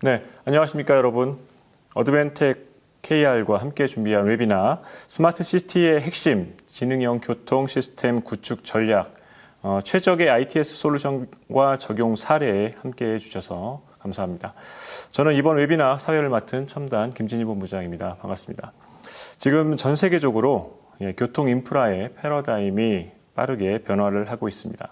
네, 안녕하십니까 여러분. 어드벤텍 KR과 함께 준비한 웨비나 스마트 시티의 핵심, 지능형 교통 시스템 구축 전략, 최적의 ITS 솔루션과 적용 사례에 함께 해주셔서 감사합니다. 저는 이번 웨비나 사회를 맡은 첨단 김진희 본부장입니다. 반갑습니다. 지금 전 세계적으로 교통 인프라의 패러다임이 빠르게 변화를 하고 있습니다.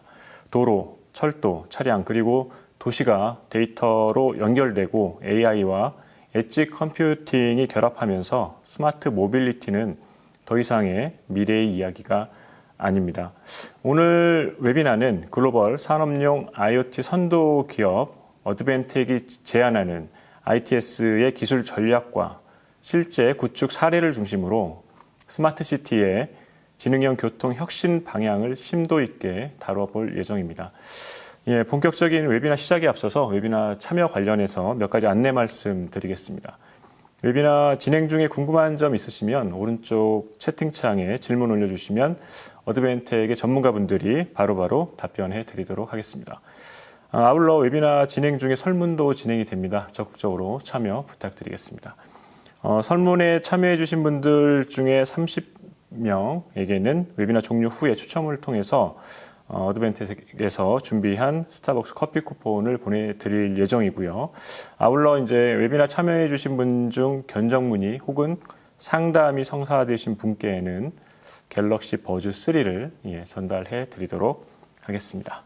도로, 철도, 차량, 그리고 도시가 데이터로 연결되고 AI와 엣지 컴퓨팅이 결합하면서 스마트 모빌리티는 더 이상의 미래의 이야기가 아닙니다. 오늘 웨비나는 글로벌 산업용 IoT 선도 기업 어드벤텍이 제안하는 ITS의 기술 전략과 실제 구축 사례를 중심으로 스마트 시티의 지능형 교통 혁신 방향을 심도 있게 다뤄볼 예정입니다. 본격적인 웨비나 시작에 앞서서 웨비나 참여 관련해서 몇 가지 안내 말씀드리겠습니다. 웨비나 진행 중에 궁금한 점 있으시면 오른쪽 채팅창에 질문 올려주시면 어드벤텍의 전문가분들이 바로바로 답변해 드리도록 하겠습니다. 아울러 웨비나 진행 중에 설문도 진행이 됩니다. 적극적으로 참여 부탁드리겠습니다. 설문에 참여해 주신 분들 중에 30명에게는 웨비나 종료 후에 추첨을 통해서 어드벤텍에서 준비한 스타벅스 커피 쿠폰을 보내드릴 예정이고요. 아울러 이제 웨비나 참여해 주신 분 중 견적 문의 혹은 상담이 성사되신 분께는 갤럭시 버즈 3를 전달해 드리도록 하겠습니다.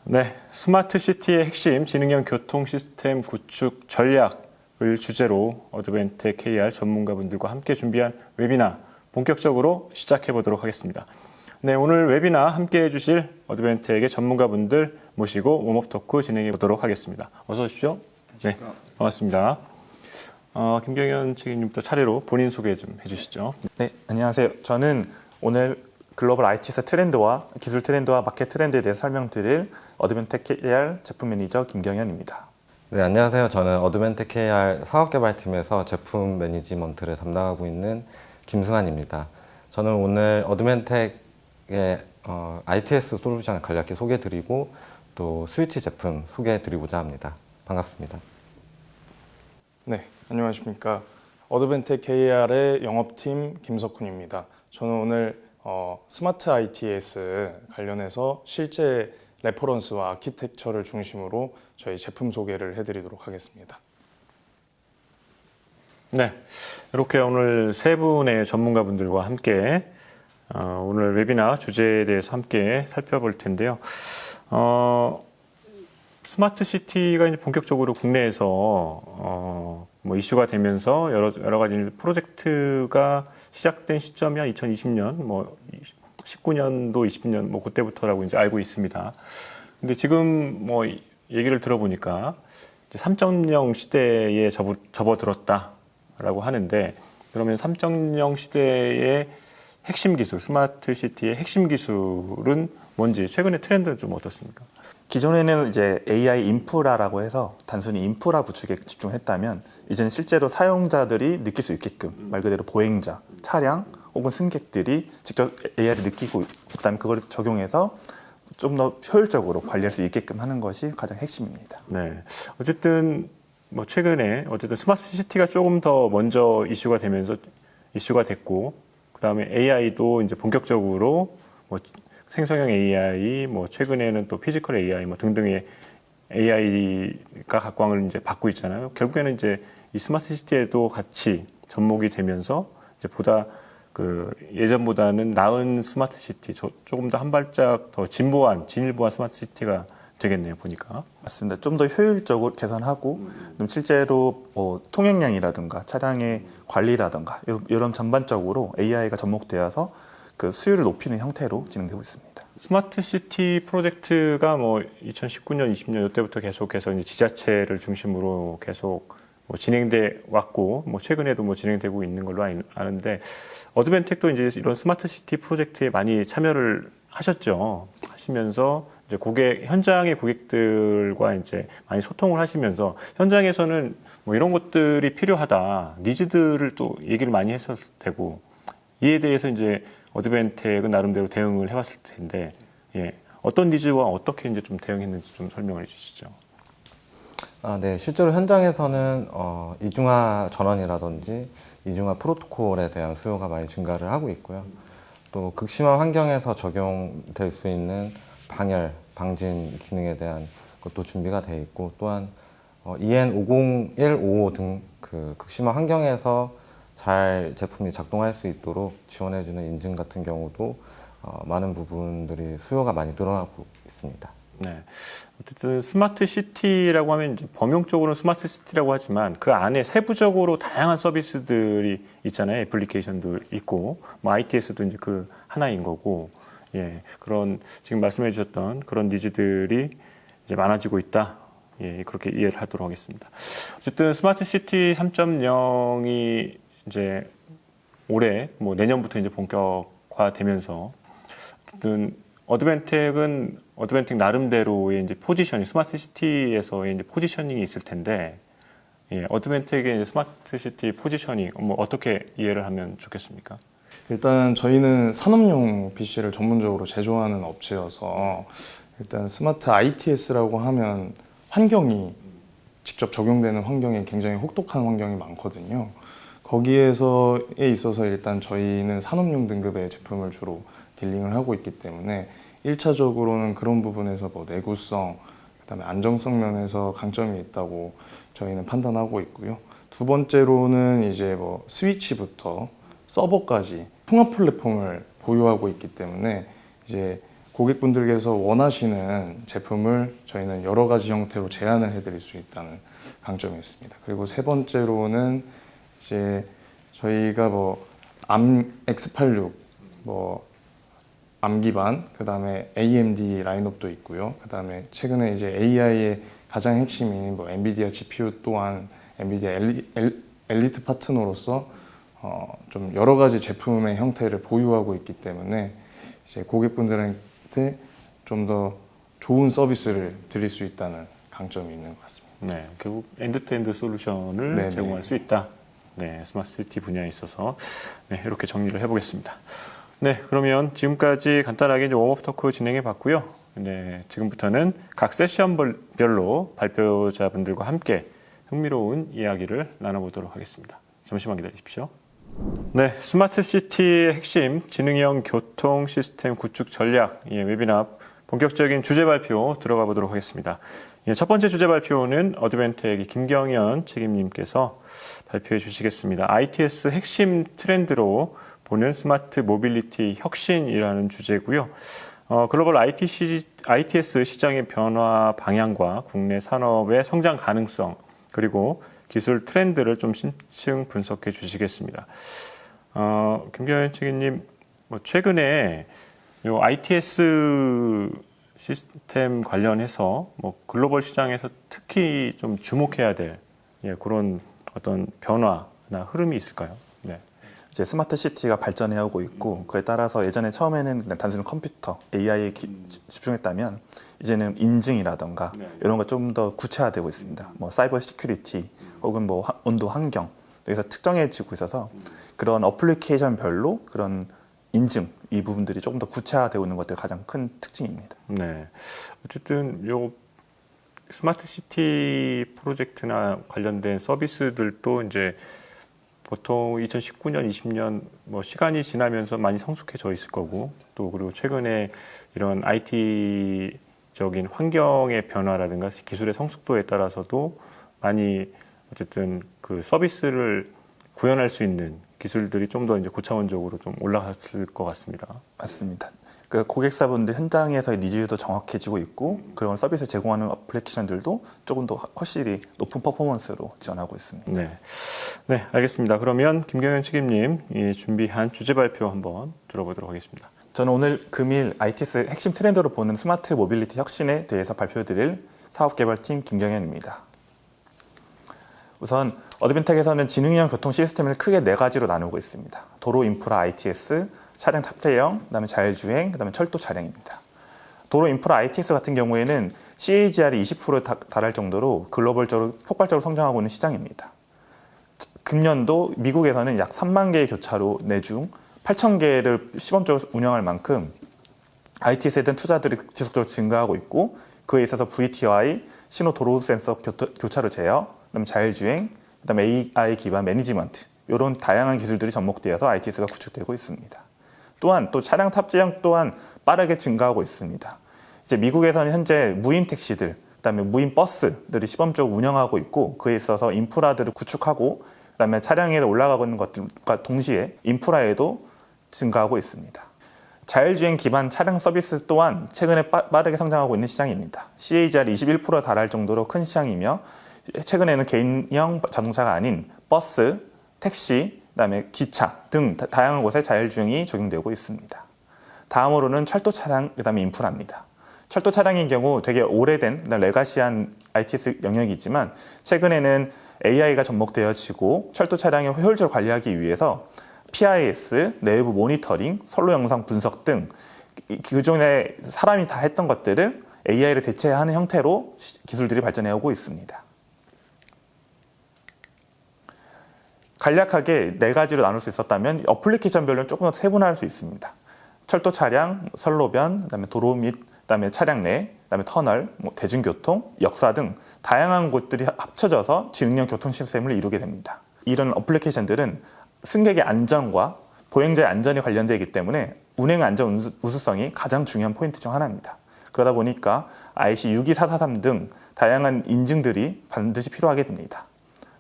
네, 스마트 시티의 핵심 지능형 교통 시스템 구축 전략을 주제로 어드벤텍 KR 전문가분들과 함께 준비한 웨비나 본격적으로 시작해 보도록 하겠습니다. 네, 오늘 웨비나 함께 해주실 어드벤텍의 전문가분들 모시고 웜업 토크 진행해 보도록 하겠습니다. 어서 오십시오. 네, 반갑습니다. 김경현 책임님부터 차례로 본인 소개 좀 해주시죠. 네, 안녕하세요. 저는 오늘 글로벌 ITS 트렌드와 기술 트렌드와 마켓 트렌드에 대해서 설명드릴 어드벤텍 KR 제품 매니저 김경현입니다. 네, 안녕하세요. 저는 어드벤텍 KR 사업개발팀에서 제품 매니지먼트를 담당하고 있는 김승환입니다. 저는 오늘 어드벤텍의 ITS 솔루션 간략히 소개해드리고 또 스위치 제품 소개해드리고자 합니다. 반갑습니다. 네, 안녕하십니까. 어드벤텍 KR의 영업팀 김석훈입니다. 저는 오늘 스마트 ITS 관련해서 실제 레퍼런스와 아키텍처를 중심으로 저희 제품 소개를 해드리도록 하겠습니다. 네, 이렇게 오늘 세 분의 전문가분들과 함께 오늘 웨비나 주제에 대해서 함께 살펴볼 텐데요. 스마트 시티가 이제 본격적으로 국내에서 뭐 이슈가 되면서 여러 가지 프로젝트가 시작된 시점이 한 2020년, 뭐 19년도, 20년 뭐 그때부터라고 이제 알고 있습니다. 근데 지금 뭐 얘기를 들어보니까 이제 3.0 시대에 접어들었다라고 하는데, 그러면 3.0 시대의 핵심 기술, 스마트 시티의 핵심 기술은 뭔지 최근의 트렌드는 좀 어떻습니까? 기존에는 이제 AI 인프라라고 해서 단순히 인프라 구축에 집중했다면 이제는 실제로 사용자들이 느낄 수 있게끔 말 그대로 보행자, 차량 혹은 승객들이 직접 AI를 느끼고 그다음에 그걸 적용해서 좀 더 효율적으로 관리할 수 있게끔 하는 것이 가장 핵심입니다. 네, 어쨌든 뭐 최근에 어쨌든 스마트 시티가 조금 더 먼저 이슈가 되면서 이슈가 됐고, 그다음에 AI도 이제 본격적으로 뭐 생성형 AI, 뭐 최근에는 또 피지컬 AI 뭐 등등의 AI가 각광을 이제 받고 있잖아요. 결국에는 이제 이 스마트 시티에도 같이 접목이 되면서 이제 보다 그 예전보다는 나은 스마트 시티, 조금 더 한 발짝 더 진일보한 스마트 시티가 되겠네요, 보니까. 맞습니다. 좀 더 효율적으로 개선하고 실제로 뭐 통행량이라든가 차량의 관리라든가 이런 전반적으로 AI가 접목되어서 그 수율을 높이는 형태로 진행되고 있습니다. 스마트 시티 프로젝트가 뭐 2019년, 20년 이때부터 계속해서 이제 지자체를 중심으로 계속 뭐 진행돼 왔고, 뭐 최근에도 뭐 진행되고 있는 걸로 아는데, 어드벤텍도 이제 이런 스마트 시티 프로젝트에 많이 참여를 하시면서 이제 현장의 고객들과 이제 많이 소통을 하시면서 현장에서는 뭐 이런 것들이 필요하다, 니즈들을 또 얘기를 많이 했었을 테고, 이에 대해서 이제 어드벤텍은 나름대로 대응을 해왔을 텐데, 어떤 니즈와 어떻게 이제 좀 대응했는지 좀 설명을 해주시죠. 네. 실제로 현장에서는 이중화 전원이라든지 이중화 프로토콜에 대한 수요가 많이 증가를 하고 있고요. 또 극심한 환경에서 적용될 수 있는 방열, 방진 기능에 대한 것도 준비가 되어 있고, 또한 EN501, 55 등 그 극심한 환경에서 잘 제품이 작동할 수 있도록 지원해주는 인증 같은 경우도 많은 부분들이 수요가 많이 늘어나고 있습니다. 네. 어쨌든 스마트 시티라고 하면 이제 범용적으로는 스마트 시티라고 하지만 그 안에 세부적으로 다양한 서비스들이 있잖아요. 애플리케이션도 있고, 뭐 ITS도 이제 그 하나인 거고, 예. 그런 지금 말씀해 주셨던 그런 니즈들이 이제 많아지고 있다. 예. 그렇게 이해를 하도록 하겠습니다. 어쨌든 스마트 시티 3.0이 이제 올해 뭐 내년부터 이제 본격화되면서 어쨌든 어드벤텍 나름대로의 이제 포지셔닝, 스마트 시티에서의 이제 포지셔닝이 있을 텐데, 예, 어드벤텍의 이제 스마트 시티 포지셔닝 뭐 어떻게 이해를 하면 좋겠습니까? 일단 저희는 산업용 PC를 전문적으로 제조하는 업체여서 일단 스마트 ITS라고 하면 환경이 직접 적용되는 환경이 굉장히 혹독한 환경이 많거든요. 거기에서에 있어서 일단 저희는 산업용 등급의 제품을 주로 딜링을 하고 있기 때문에 1차적으로는 그런 부분에서 뭐 내구성, 그다음에 안정성 면에서 강점이 있다고 저희는 판단하고 있고요. 두 번째로는 이제 뭐 스위치부터 서버까지 통합 플랫폼을 보유하고 있기 때문에 이제 고객분들께서 원하시는 제품을 저희는 여러 가지 형태로 제안을 해드릴 수 있다는 강점이 있습니다. 그리고 세 번째로는 이제 저희가 뭐 X86, 뭐 ARM 기반, 그 다음에 AMD 라인업도 있고요. 그 다음에 최근에 이제 AI의 가장 핵심인 뭐 엔비디아 GPU 또한 엔비디아 엘리트 파트너로서 좀 여러 가지 제품의 형태를 보유하고 있기 때문에 이제 고객분들한테 좀 더 좋은 서비스를 드릴 수 있다는 강점이 있는 것 같습니다. 네, 결국 엔드투엔드 솔루션을 네네. 제공할 수 있다. 네, 스마트 시티 분야에 있어서 네, 이렇게 정리를 해보겠습니다. 네, 그러면 지금까지 간단하게 이제 웜업 토크 진행해 봤고요. 네, 지금부터는 각 세션별로 발표자분들과 함께 흥미로운 이야기를 나눠보도록 하겠습니다. 잠시만 기다리십시오. 네, 스마트 시티의 핵심 지능형 교통 시스템 구축 전략 웨비나 본격적인 주제 발표 들어가 보도록 하겠습니다. 첫 번째 주제 발표는 어드벤텍의 김경현 책임님께서 발표해 주시겠습니다. ITS 핵심 트렌드로 보는 스마트 모빌리티 혁신이라는 주제고요. 글로벌 ITS 시장의 변화 방향과 국내 산업의 성장 가능성, 그리고 기술 트렌드를 좀 심층 분석해 주시겠습니다. 김경현 책임님, 뭐 최근에 요 ITS 시스템 관련해서 뭐 글로벌 시장에서 특히 좀 주목해야 될 그런 어떤 변화나 흐름이 있을까요? 네. 이제 스마트 시티가 발전해 오고 있고, 그에 따라서 예전에 처음에는 그냥 단순히 컴퓨터, AI에 집중했다면 이제는 인증이라던가 이런 거 좀 더 구체화되고 있습니다. 뭐 사이버 시큐리티 혹은 뭐 온도 환경, 여기서 특정해지고 있어서 그런 어플리케이션별로 그런 인증, 이 부분들이 조금 더 구체화되고 있는 것들이 가장 큰 특징입니다. 네. 어쨌든 요 스마트 시티 프로젝트나 관련된 서비스들도 이제 보통 2019년, 20년 뭐 시간이 지나면서 많이 성숙해져 있을 거고, 또 그리고 최근에 이런 IT적인 환경의 변화라든가 기술의 성숙도에 따라서도 많이 어쨌든 그 서비스를 구현할 수 있는 기술들이 좀 더 이제 고차원적으로 좀 올라갔을 것 같습니다. 맞습니다. 그 고객사분들 현장에서의 니즈도 정확해지고 있고, 그런 서비스를 제공하는 어플리케이션들도 조금 더 확실히 높은 퍼포먼스로 지원하고 있습니다. 네, 네, 알겠습니다. 그러면 김경현 책임님 준비한 주제 발표 한번 들어보도록 하겠습니다. 저는 오늘 금일 ITS 핵심 트렌드로 보는 스마트 모빌리티 혁신에 대해서 발표드릴 사업개발팀 김경현입니다. 우선 어드벤텍에서는 지능형 교통 시스템을 크게 4가지로 나누고 있습니다. 도로 인프라 ITS, 차량 탑재형, 그다음에 자율주행, 그다음에 철도 차량입니다. 도로 인프라 ITS 같은 경우에는 CAGR이 20%에 달할 정도로 글로벌적으로 폭발적으로 성장하고 있는 시장입니다. 금년도 미국에서는 약 3만 개의 교차로 내중 8천 개를 시범적으로 운영할 만큼 ITS에 대한 투자들이 지속적으로 증가하고 있고, 그에 있어서 VTI, 신호 도로 센서 교차로 제어, 그다음에 자율주행, 그다음에 AI 기반 매니지먼트 이런 다양한 기술들이 접목되어서 ITS가 구축되고 있습니다. 또한 또 차량 탑재량 또한 빠르게 증가하고 있습니다. 이제 미국에서는 현재 무인 택시들, 그다음에 무인 버스들이 시범적으로 운영하고 있고 그에 있어서 인프라들을 구축하고 그다음에 차량에 올라가고 있는 것들과 동시에 인프라에도 증가하고 있습니다. 자율주행 기반 차량 서비스 또한 최근에 빠르게 성장하고 있는 시장입니다. CAGR 21%에 달할 정도로 큰 시장이며 최근에는 개인형 자동차가 아닌 버스, 택시, 그다음에 기차 등 다양한 곳에 자율주행이 적용되고 있습니다. 다음으로는 철도 차량, 그다음에 인프라입니다. 철도 차량인 경우 되게 오래된 레가시한 ITS 영역이지만 최근에는 AI가 접목되어지고 철도 차량을 효율적으로 관리하기 위해서 PIS, 내부 모니터링, 선로 영상 분석 등 기존에 사람이 다 했던 것들을 AI를 대체하는 형태로 기술들이 발전해오고 있습니다. 간략하게 4가지로 나눌 수 있었다면 어플리케이션별로 조금 더 세분화할 수 있습니다. 철도 차량, 선로변, 그다음에 도로 및 그다음에 차량 내, 그다음에 터널, 대중교통, 역사 등 다양한 곳들이 합쳐져서 지능형 교통 시스템을 이루게 됩니다. 이런 어플리케이션들은 승객의 안전과 보행자의 안전이 관련되어 있기 때문에 운행 안전 우수성이 가장 중요한 포인트 중 하나입니다. 그러다 보니까 IC 62443 등 다양한 인증들이 반드시 필요하게 됩니다.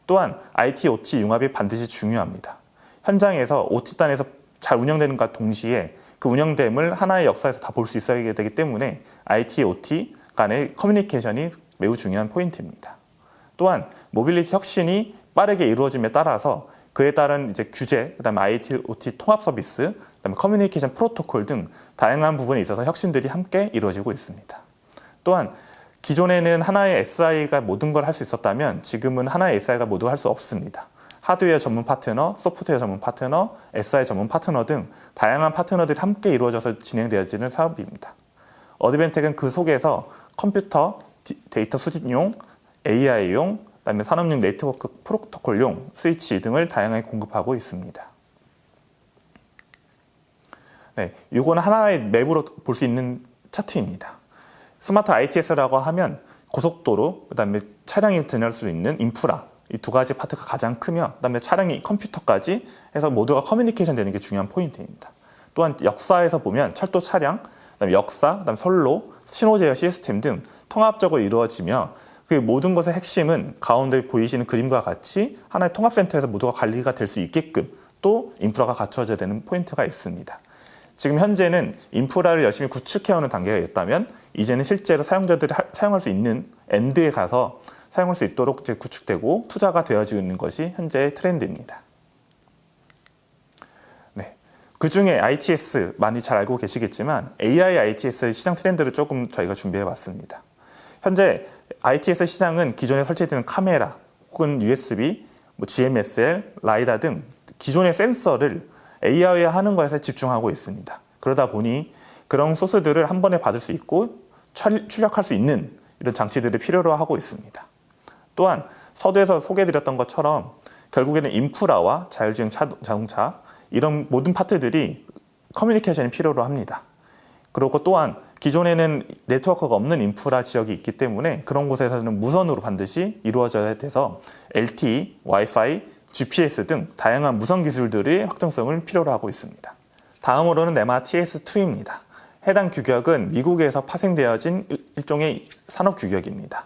또한 IT, OT 융합이 반드시 중요합니다. 현장에서 OT단에서 잘 운영되는 것과 동시에 그 운영됨을 하나의 역사에서 다 볼 수 있어야 되기 때문에 IT, OT 간의 커뮤니케이션이 매우 중요한 포인트입니다. 또한 모빌리티 혁신이 빠르게 이루어짐에 따라서 그에 따른 이제 규제, 그다음에 IT, OT 통합 서비스, 그다음에 커뮤니케이션 프로토콜 등 다양한 부분에 있어서 혁신들이 함께 이루어지고 있습니다. 또한 기존에는 하나의 SI가 모든 걸 할 수 있었다면 지금은 하나의 SI가 모두 할 수 없습니다. 하드웨어 전문 파트너, 소프트웨어 전문 파트너, SI 전문 파트너 등 다양한 파트너들이 함께 이루어져서 진행되어지는 사업입니다. 어드벤텍은 그 속에서 컴퓨터, 데이터 수집용, AI용, 그다음에 산업용 네트워크 프로토콜용, 스위치 등을 다양하게 공급하고 있습니다. 네, 이거는 하나의 맵으로 볼 수 있는 차트입니다. 스마트 ITS라고 하면 고속도로, 그다음에 차량이 들어갈 수 있는 인프라, 이 2가지 파트가 가장 크며 그다음에 차량이 컴퓨터까지 해서 모두가 커뮤니케이션 되는 게 중요한 포인트입니다. 또한 역사에서 보면 철도 차량, 그다음에 역사, 그다음에 선로, 신호 제어 시스템 등 통합적으로 이루어지며 그 모든 것의 핵심은 가운데 보이시는 그림과 같이 하나의 통합센터에서 모두가 관리가 될 수 있게끔 또 인프라가 갖춰져야 되는 포인트가 있습니다. 지금 현재는 인프라를 열심히 구축해오는 단계가 있다면 이제는 실제로 사용자들이 사용할 수 있는 엔드에 가서 사용할 수 있도록 이제 구축되고 투자가 되어지고 있는 것이 현재의 트렌드입니다. 네. 그 중에 ITS 많이 잘 알고 계시겠지만 AI ITS 시장 트렌드를 조금 저희가 준비해 봤습니다. 현재 ITS 시장은 기존에 설치되는 카메라 혹은 USB, GMSL, 라이다 등 기존의 센서를 AI화하는 것에 집중하고 있습니다. 그러다 보니 그런 소스들을 한 번에 받을 수 있고 출력할 수 있는 이런 장치들을 필요로 하고 있습니다. 또한 서두에서 소개해드렸던 것처럼 결국에는 인프라와 자율주행 자동차 이런 모든 파트들이 커뮤니케이션이 필요로 합니다. 그리고 또한 기존에는 네트워크가 없는 인프라 지역이 있기 때문에 그런 곳에서는 무선으로 반드시 이루어져야 돼서 LTE, 와이파이, GPS 등 다양한 무선 기술들의 확장성을 필요로 하고 있습니다. 다음으로는 네마 TS2입니다. 해당 규격은 미국에서 파생되어진 일종의 산업 규격입니다.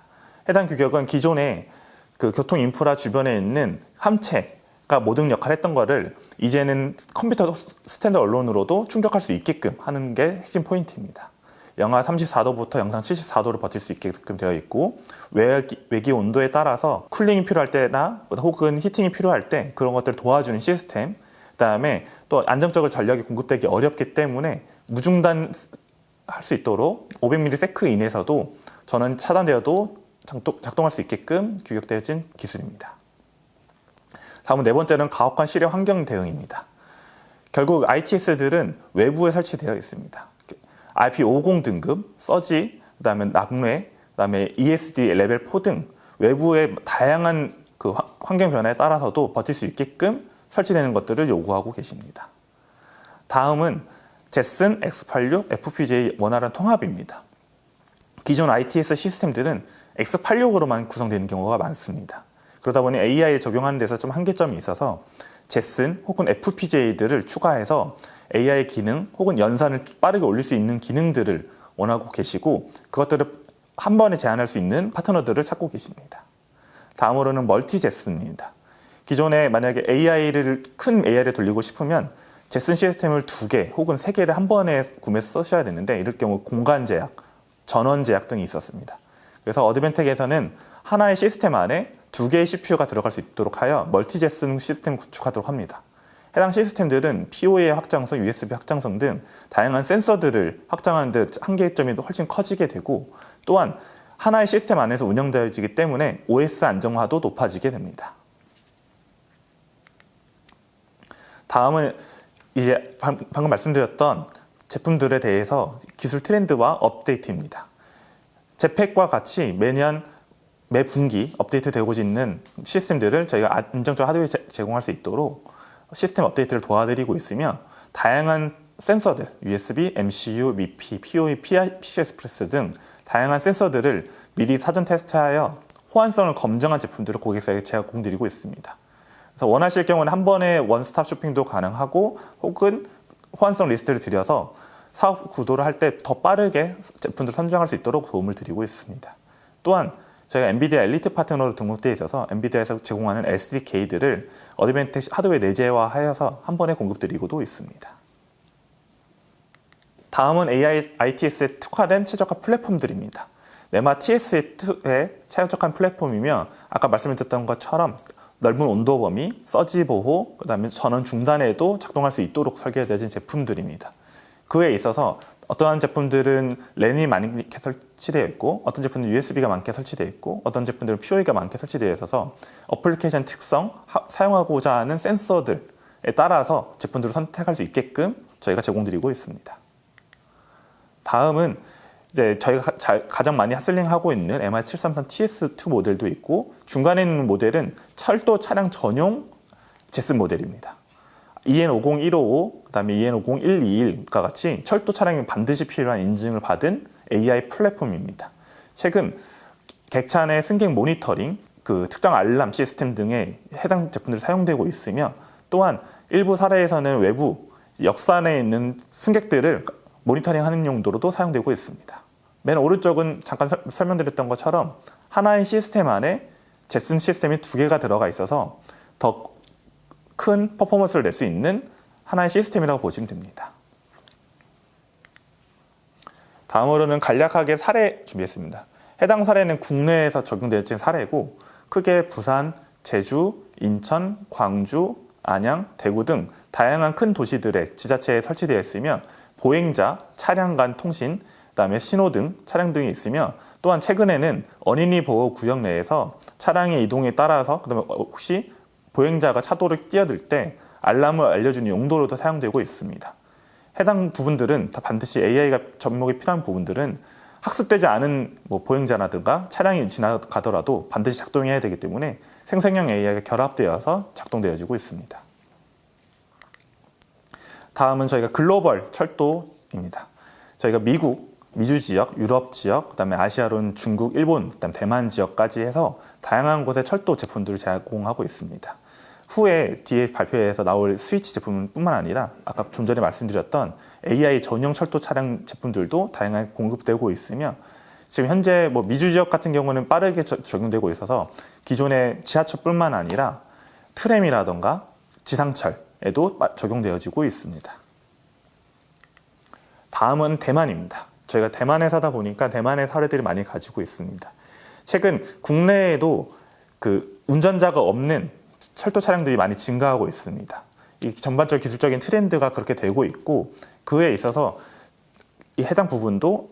해당 규격은 기존에 그 교통 인프라 주변에 있는 함체가 모든 역할을 했던 거를 이제는 컴퓨터 스탠드 언론으로도 충족할 수 있게끔 하는 게 핵심 포인트입니다. 영하 34도부터 영상 74도를 버틸 수 있게끔 되어 있고 외기 온도에 따라서 쿨링이 필요할 때나 혹은 히팅이 필요할 때 그런 것들을 도와주는 시스템, 그다음에 또 안정적으로 전력이 공급되기 어렵기 때문에 무중단 할 수 있도록 500ms 이내에서도 전원 차단되어도 작동할 수 있게끔 규격되어진 기술입니다. 다음은 4번째는 가혹한 시력 환경 대응입니다. 결국 ITS들은 외부에 설치되어 있습니다. IP50 등급, 서지, 그다음에 낙뢰, 그다음에 ESD 레벨 4 등 외부의 다양한 그 환경 변화에 따라서도 버틸 수 있게끔 설치되는 것들을 요구하고 계십니다. 다음은 제슨, X86, FPGA 원활한 통합입니다. 기존 ITS 시스템들은 x86으로만 구성되는 경우가 많습니다. 그러다 보니 AI에 적용하는 데서 좀 한계점이 있어서 제슨 혹은 FPGA들을 추가해서 AI 기능 혹은 연산을 빠르게 올릴 수 있는 기능들을 원하고 계시고 그것들을 한 번에 제한할 수 있는 파트너들을 찾고 계십니다. 다음으로는 멀티 제슨입니다. 기존에 만약에 큰 AI를 돌리고 싶으면 제슨 시스템을 2개 혹은 3개를 한 번에 구매해서 쓰셔야 되는데 이럴 경우 공간 제약, 전원 제약 등이 있었습니다. 그래서 어드벤텍에서는 하나의 시스템 안에 2개의 CPU가 들어갈 수 있도록 하여 멀티 제슨 시스템 구축하도록 합니다. 해당 시스템들은 PoE 확장성, USB 확장성 등 다양한 센서들을 확장하는 데 한계점이 훨씬 커지게 되고 또한 하나의 시스템 안에서 운영되어지기 때문에 OS 안정화도 높아지게 됩니다. 다음은 이제 방금 말씀드렸던 제품들에 대해서 기술 트렌드와 업데이트입니다. 제팩과 같이 매 분기 업데이트되고 있는 시스템들을 저희가 안정적 하드웨어 제공할 수 있도록 시스템 업데이트를 도와드리고 있으며 다양한 센서들, USB, MCU, MIPI, PoE, PCI Express 등 다양한 센서들을 미리 사전 테스트하여 호환성을 검증한 제품들을 고객사에 제공드리고 있습니다. 그래서 원하실 경우는 한 번에 원스톱 쇼핑도 가능하고 혹은 호환성 리스트를 드려서 사업 구도를 할 때 더 빠르게 제품들을 선정할 수 있도록 도움을 드리고 있습니다. 또한 저희가 엔비디아 엘리트 파트너로 등록되어 있어서 엔비디아에서 제공하는 SDK들을 어드벤텍 하드웨어 내재화하여서 한 번에 공급드리고도 있습니다. 다음은 AI ITS에 특화된 최적화 플랫폼들입니다. 네마 TS2에 최적화한 플랫폼이며 아까 말씀드렸던 것처럼 넓은 온도 범위, 서지 보호, 그다음에 전원 중단에도 작동할 수 있도록 설계되어진 제품들입니다. 그에 있어서 어떠한 제품들은 랜이 많게 설치되어 있고 어떤 제품들은 USB가 많게 설치되어 있고 어떤 제품들은 PoE가 많게 설치되어 있어서 어플리케이션 특성, 사용하고자 하는 센서들에 따라서 제품들을 선택할 수 있게끔 저희가 제공드리고 있습니다. 다음은 이제 저희가 가장 많이 핫셀링하고 있는 MI733TS2 모델도 있고 중간에 있는 모델은 철도 차량 전용 제슨 모델입니다. EN50155, 그 다음에 EN50121과 같이 철도 차량에 반드시 필요한 인증을 받은 AI 플랫폼입니다. 최근 객차 내 승객 모니터링, 특정 알람 시스템 등에 해당 제품들이 사용되고 있으며 또한 일부 사례에서는 외부 역산에 있는 승객들을 모니터링하는 용도로도 사용되고 있습니다. 맨 오른쪽은 잠깐 설명드렸던 것처럼 하나의 시스템 안에 제슨 시스템이 2개가 들어가 있어서 더 큰 퍼포먼스를 낼 수 있는 하나의 시스템이라고 보시면 됩니다. 다음으로는 간략하게 사례 준비했습니다. 해당 사례는 국내에서 적용되어진 사례고 크게 부산, 제주, 인천, 광주, 안양, 대구 등 다양한 큰 도시들의 지자체에 설치되어 있으며 보행자, 차량 간 통신, 그다음에 신호등, 차량 등이 있으며 또한 최근에는 어린이 보호 구역 내에서 차량의 이동에 따라서 그다음에 혹시 보행자가 차도를 뛰어들 때 알람을 알려주는 용도로도 사용되고 있습니다. 해당 부분들은 다 반드시 AI가 접목이 필요한 부분들은 학습되지 않은 보행자라든가 차량이 지나가더라도 반드시 작동해야 되기 때문에 생성형 AI가 결합되어서 작동되어지고 있습니다. 다음은 저희가 글로벌 철도입니다. 저희가 미국, 미주 지역, 유럽 지역, 그다음에 아시아로는 중국, 일본, 그다음 대만 지역까지 해서 다양한 곳의 철도 제품들을 제공하고 있습니다. 후에 뒤에 발표회에서 나올 스위치 제품뿐만 아니라 아까 좀 전에 말씀드렸던 AI 전용 철도 차량 제품들도 다양하게 공급되고 있으며 지금 현재 미주 지역 같은 경우는 빠르게 적용되고 있어서 기존의 지하철뿐만 아니라 트램이라던가 지상철에도 적용되어지고 있습니다. 다음은 대만입니다. 저희가 대만에 사다 보니까 대만의 사례들이 많이 가지고 있습니다. 최근 국내에도 운전자가 없는 철도 차량들이 많이 증가하고 있습니다. 이 전반적 기술적인 트렌드가 그렇게 되고 있고 그에 있어서 이 해당 부분도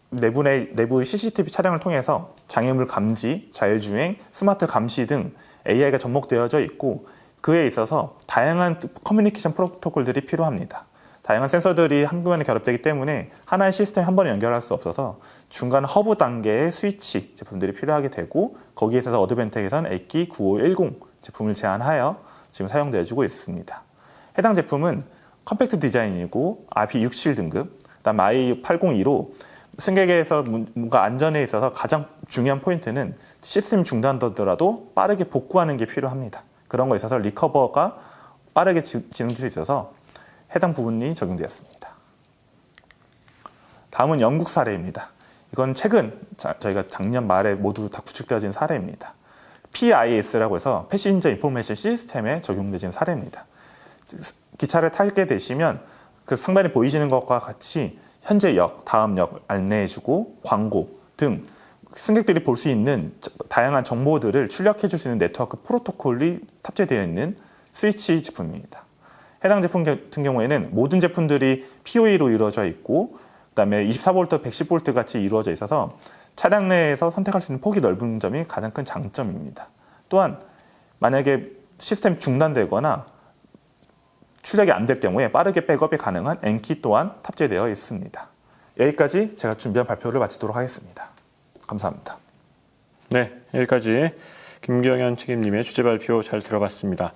내부의 CCTV 촬영을 통해서 장애물 감지, 자율주행, 스마트 감시 등 AI가 접목되어져 있고 그에 있어서 다양한 커뮤니케이션 프로토콜들이 필요합니다. 다양한 센서들이 한꺼번에 결합되기 때문에 하나의 시스템 한 번에 연결할 수 없어서 중간 허브 단계의 스위치 제품들이 필요하게 되고 거기에 있어서 어드벤텍에서는 AKI 9510 제품을 제안하여 지금 사용되어지고 있습니다. 해당 제품은 컴팩트 디자인이고 RP67 등급, 그다음 i802로 승객에서 뭔가 안전에 있어서 가장 중요한 포인트는 시스템 중단되더라도 빠르게 복구하는 게 필요합니다. 그런 거에 있어서 리커버가 빠르게 진행될 수 있어서 해당 부분이 적용되었습니다. 다음은 영국 사례입니다. 이건 최근 저희가 작년 말에 모두 다 구축되어진 사례입니다. PIS라고 해서 패신저 인포메이션 시스템에 적용되는 사례입니다. 기차를 타게 되시면 그 상단에 보이시는 것과 같이 현재 역, 다음 역 안내해주고 광고 등 승객들이 볼 수 있는 다양한 정보들을 출력해 줄 수 있는 네트워크 프로토콜이 탑재되어 있는 스위치 제품입니다. 해당 제품 같은 경우에는 모든 제품들이 PoE로 이루어져 있고 그다음에 24V, 110V 같이 이루어져 있어서 차량 내에서 선택할 수 있는 폭이 넓은 점이 가장 큰 장점입니다. 또한 만약에 시스템 중단되거나 출력이 안 될 경우에 빠르게 백업이 가능한 N키 또한 탑재되어 있습니다. 여기까지 제가 준비한 발표를 마치도록 하겠습니다. 감사합니다. 네, 여기까지 김경현 책임님의 주제 발표 잘 들어봤습니다.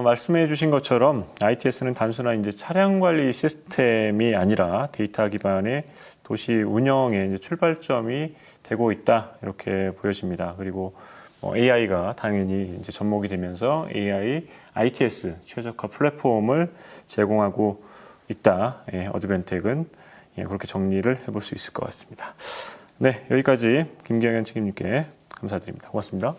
말씀해 주신 것처럼 ITS는 단순한 이제 차량 관리 시스템이 아니라 데이터 기반의 도시 운영의 이제 출발점이 되고 있다 이렇게 보여집니다. 그리고 AI가 당연히 이제 접목이 되면서 AI, ITS 최적화 플랫폼을 제공하고 있다. 예, 어드벤텍은 그렇게 정리를 해볼 수 있을 것 같습니다. 네, 여기까지 김경현 책임님께 감사드립니다. 고맙습니다.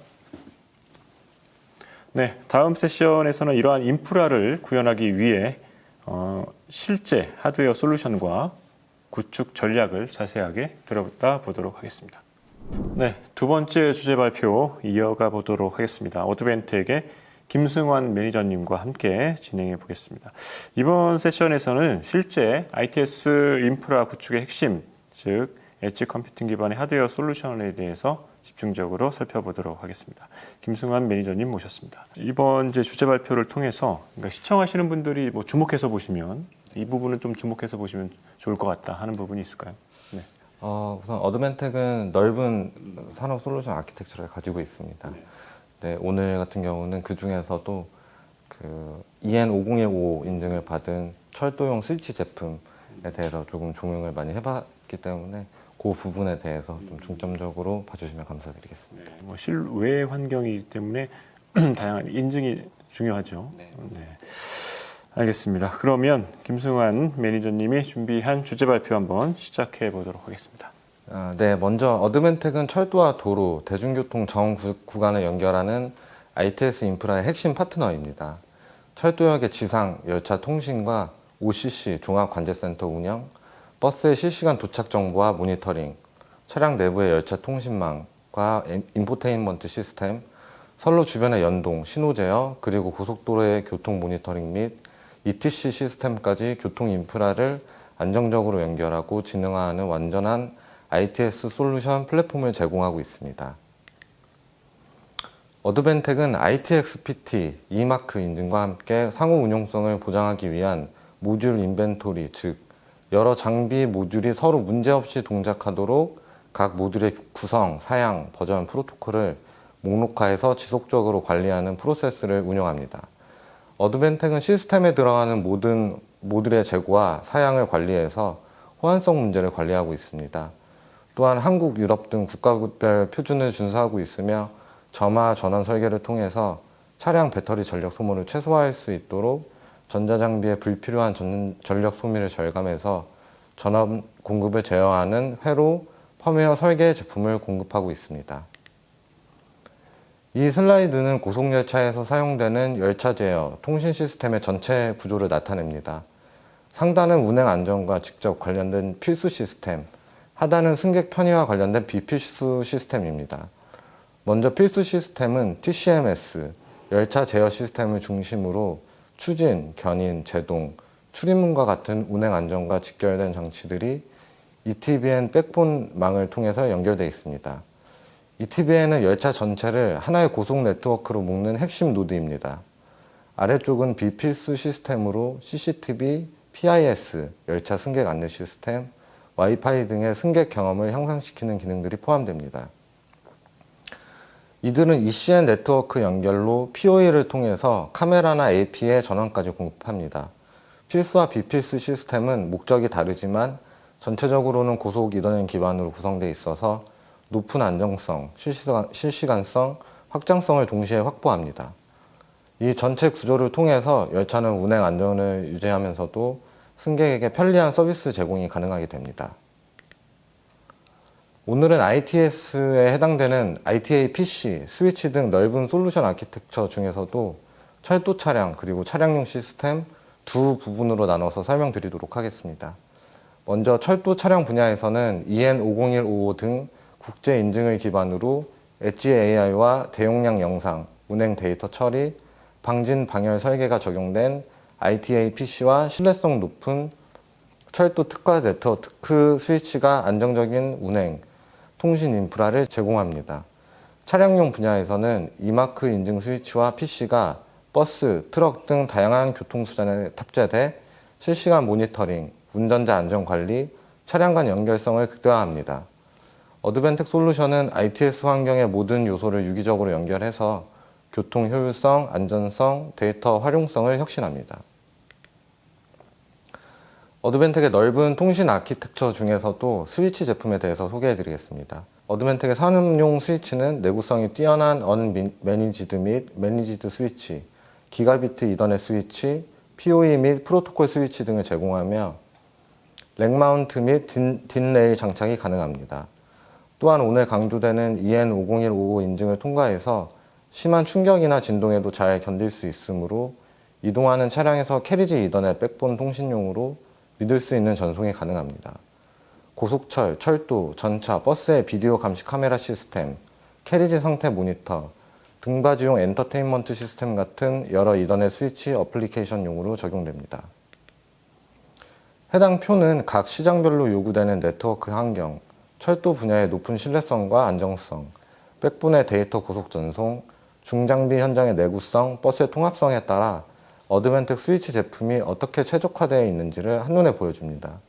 네, 다음 세션에서는 이러한 인프라를 구현하기 위해 실제 하드웨어 솔루션과 구축 전략을 자세하게 들어보다 보도록 하겠습니다. 네, 두 번째 주제 발표 이어가 보도록 하겠습니다. 어드벤텍의 김승환 매니저님과 함께 진행해 보겠습니다. 이번 세션에서는 실제 ITS 인프라 구축의 핵심, 즉 엣지 컴퓨팅 기반의 하드웨어 솔루션에 대해서 집중적으로 살펴보도록 하겠습니다. 김승환 매니저님 모셨습니다. 이번 이제 주제 발표를 통해서 그러니까 시청하시는 분들이 뭐 주목해서 보시면 이 부분은 좀 주목해서 보시면 좋을 것 같다 하는 부분이 있을까요? 네. 우선 어드벤텍은 넓은 산업 솔루션 아키텍처를 가지고 있습니다. 네, 오늘 같은 경우는 그 중에서도 그 EN5015 인증을 받은 철도용 스위치 제품에 대해서 조금 조명을 많이 해봤기 때문에 그 부분에 대해서 좀 중점적으로 봐주시면 감사드리겠습니다. 네, 뭐 실외 환경이기 때문에 다양한 인증이 중요하죠. 네. 네. 알겠습니다. 그러면 김승환 매니저님이 준비한 주제 발표 한번 시작해 보도록 하겠습니다. 네, 먼저 어드벤텍은 철도와 도로, 대중교통 전 구간을 연결하는 ITS 인프라의 핵심 파트너입니다. 철도역의 지상, 열차 통신과 OCC 종합관제센터 운영, 버스의 실시간 도착 정보와 모니터링, 차량 내부의 열차 통신망과 인포테인먼트 시스템, 선로 주변의 연동, 신호 제어, 그리고 고속도로의 교통 모니터링 및 ETC 시스템까지 교통 인프라를 안정적으로 연결하고 진흥화하는 완전한 ITS 솔루션 플랫폼을 제공하고 있습니다. 어드벤텍은 ITXPT, E마크 인증과 함께 상호 운용성을 보장하기 위한 모듈 인벤토리, 즉 여러 장비 모듈이 서로 문제없이 동작하도록 각 모듈의 구성, 사양, 버전, 프로토콜을 목록화해서 지속적으로 관리하는 프로세스를 운영합니다. 어드벤텍은 시스템에 들어가는 모든 모듈의 재고와 사양을 관리해서 호환성 문제를 관리하고 있습니다. 또한 한국, 유럽 등 국가별 표준을 준수하고 있으며 점화, 전원 설계를 통해서 차량 배터리 전력 소모를 최소화할 수 있도록 전자장비의 불필요한 전력 소비를 절감해서 전원 공급을 제어하는 회로, 펌웨어 설계 제품을 공급하고 있습니다. 이 슬라이드는 고속열차에서 사용되는 열차 제어, 통신 시스템의 전체 구조를 나타냅니다. 상단은 운행 안전과 직접 관련된 필수 시스템, 하단은 승객 편의와 관련된 비필수 시스템입니다. 먼저 필수 시스템은 TCMS, 열차 제어 시스템을 중심으로 추진, 견인, 제동, 출입문과 같은 운행 안전과 직결된 장치들이 ETBN 백본망을 통해서 연결되어 있습니다. ETBN은 열차 전체를 하나의 고속 네트워크로 묶는 핵심 노드입니다. 아래쪽은 비필수 시스템으로 CCTV, PIS, 열차 승객 안내 시스템, 와이파이 등의 승객 경험을 향상시키는 기능들이 포함됩니다. 이들은 ECN 네트워크 연결로 PoE를 통해서 카메라나 AP의 전원까지 공급합니다. 필수와 비필수 시스템은 목적이 다르지만 전체적으로는 고속 이더넷 기반으로 구성되어 있어서 높은 안정성, 실시간성, 확장성을 동시에 확보합니다. 이 전체 구조를 통해서 열차는 운행 안전을 유지하면서도 승객에게 편리한 서비스 제공이 가능하게 됩니다. 오늘은 ITS에 해당되는 ITA PC, 스위치 등 넓은 솔루션 아키텍처 중에서도 철도 차량 그리고 차량용 시스템 두 부분으로 나눠서 설명드리도록 하겠습니다. 먼저 철도 차량 분야에서는 EN50155 등 국제 인증을 기반으로 엣지 AI와 대용량 영상, 운행 데이터 처리, 방진 방열 설계가 적용된 ITA PC와 신뢰성 높은 철도 특화 네트워크 스위치가 안정적인 운행, 통신 인프라를 제공합니다. 차량용 분야에서는 이마크 인증 스위치와 PC가 버스, 트럭 등 다양한 교통수단에 탑재돼 실시간 모니터링, 운전자 안전관리, 차량 간 연결성을 극대화합니다. 어드벤텍 솔루션은 ITS 환경의 모든 요소를 유기적으로 연결해서 교통 효율성, 안전성, 데이터 활용성을 혁신합니다. 어드벤텍의 넓은 통신 아키텍처 중에서도 스위치 제품에 대해서 소개해드리겠습니다. 어드벤텍의 산업용 스위치는 내구성이 뛰어난 언매니지드 및 매니지드 스위치, 기가비트 이더넷 스위치, PoE 및 프로토콜 스위치 등을 제공하며 렉 마운트 및 딘레일 장착이 가능합니다. 또한 오늘 강조되는 EN50155 인증을 통과해서 심한 충격이나 진동에도 잘 견딜 수 있으므로 이동하는 차량에서 캐리지 이더넷 백본 통신용으로 믿을 수 있는 전송이 가능합니다. 고속철, 철도, 전차, 버스의 비디오 감시 카메라 시스템, 캐리지 상태 모니터, 등받이용 엔터테인먼트 시스템 같은 여러 이더넷 스위치 어플리케이션용으로 적용됩니다. 해당 표는 각 시장별로 요구되는 네트워크 환경, 철도 분야의 높은 신뢰성과 안정성, 백본의 데이터 고속 전송, 중장비 현장의 내구성, 버스의 통합성에 따라 어드벤텍 스위치 제품이 어떻게 최적화되어 있는지를 한눈에 보여줍니다.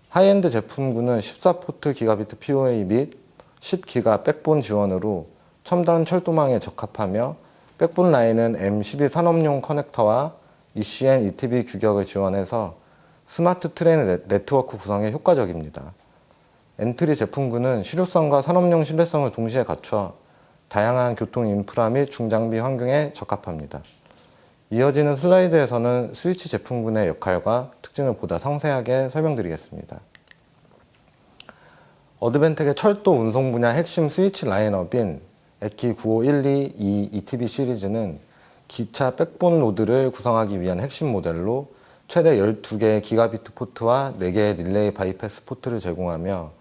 하이엔드 제품군은 14포트 기가비트 PoE 및 10기가 백본 지원으로 첨단 철도망에 적합하며 백본 라인은 M12 산업용 커넥터와 ECN, ETB 규격을 지원해서 스마트 트레인 네트워크 구성에 효과적입니다. 엔트리 제품군은 실효성과 산업용 신뢰성을 동시에 갖춰 다양한 교통 인프라 및 중장비 환경에 적합합니다. 이어지는 슬라이드에서는 스위치 제품군의 역할과 특징을 보다 상세하게 설명드리겠습니다. 어드벤텍의 철도 운송 분야 핵심 스위치 라인업인 에키 95122 ETB 시리즈는 기차 백본 노드를 구성하기 위한 핵심 모델로 최대 12개의 기가비트 포트와 4개의 릴레이 바이패스 포트를 제공하며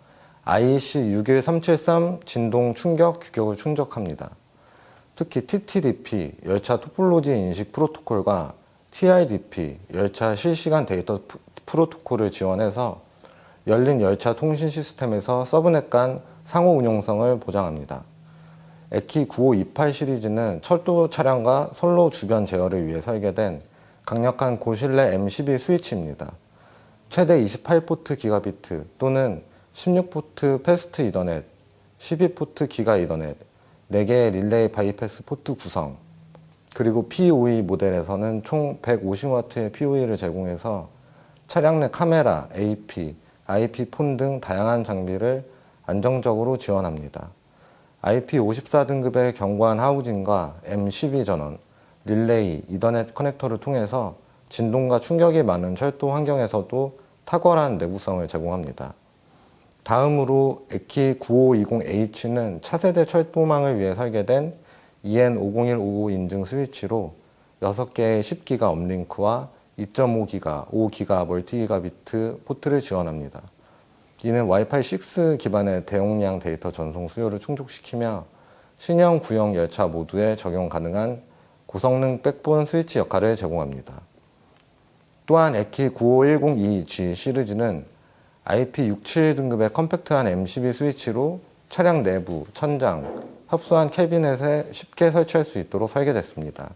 IEC 61373 진동 충격 규격을 충족합니다. 특히 TTDP, 열차 토폴로지 인식 프로토콜과 TRDP, 열차 실시간 데이터 프로토콜을 지원해서 열린 열차 통신 시스템에서 서브넷 간 상호 운용성을 보장합니다. 에키 9528 시리즈는 철도 차량과 선로 주변 제어를 위해 설계된 강력한 고신뢰 M12 스위치입니다. 최대 28포트 기가비트 또는 16포트 패스트 이더넷, 12포트 기가 이더넷, 4개의 릴레이 바이패스 포트 구성, 그리고 PoE 모델에서는 총 150W의 PoE를 제공해서 차량 내 카메라, AP, IP 폰 등 다양한 장비를 안정적으로 지원합니다. IP54 등급의 견고한 하우징과 M12 전원, 릴레이, 이더넷 커넥터를 통해서 진동과 충격이 많은 철도 환경에서도 탁월한 내구성을 제공합니다. 다음으로 에키 9520H는 차세대 철도망을 위해 설계된 EN50155 인증 스위치로 6개의 10기가 업링크와 2.5기가, 5기가 멀티기가비트 포트를 지원합니다. 이는 와이파이 6 기반의 대용량 데이터 전송 수요를 충족시키며 신형 구형 열차 모두에 적용 가능한 고성능 백본 스위치 역할을 제공합니다. 또한 에키 95102G 시리즈는 IP67 등급의 컴팩트한 M12 스위치로 차량 내부, 천장, 협소한 캐비넷에 쉽게 설치할 수 있도록 설계됐습니다.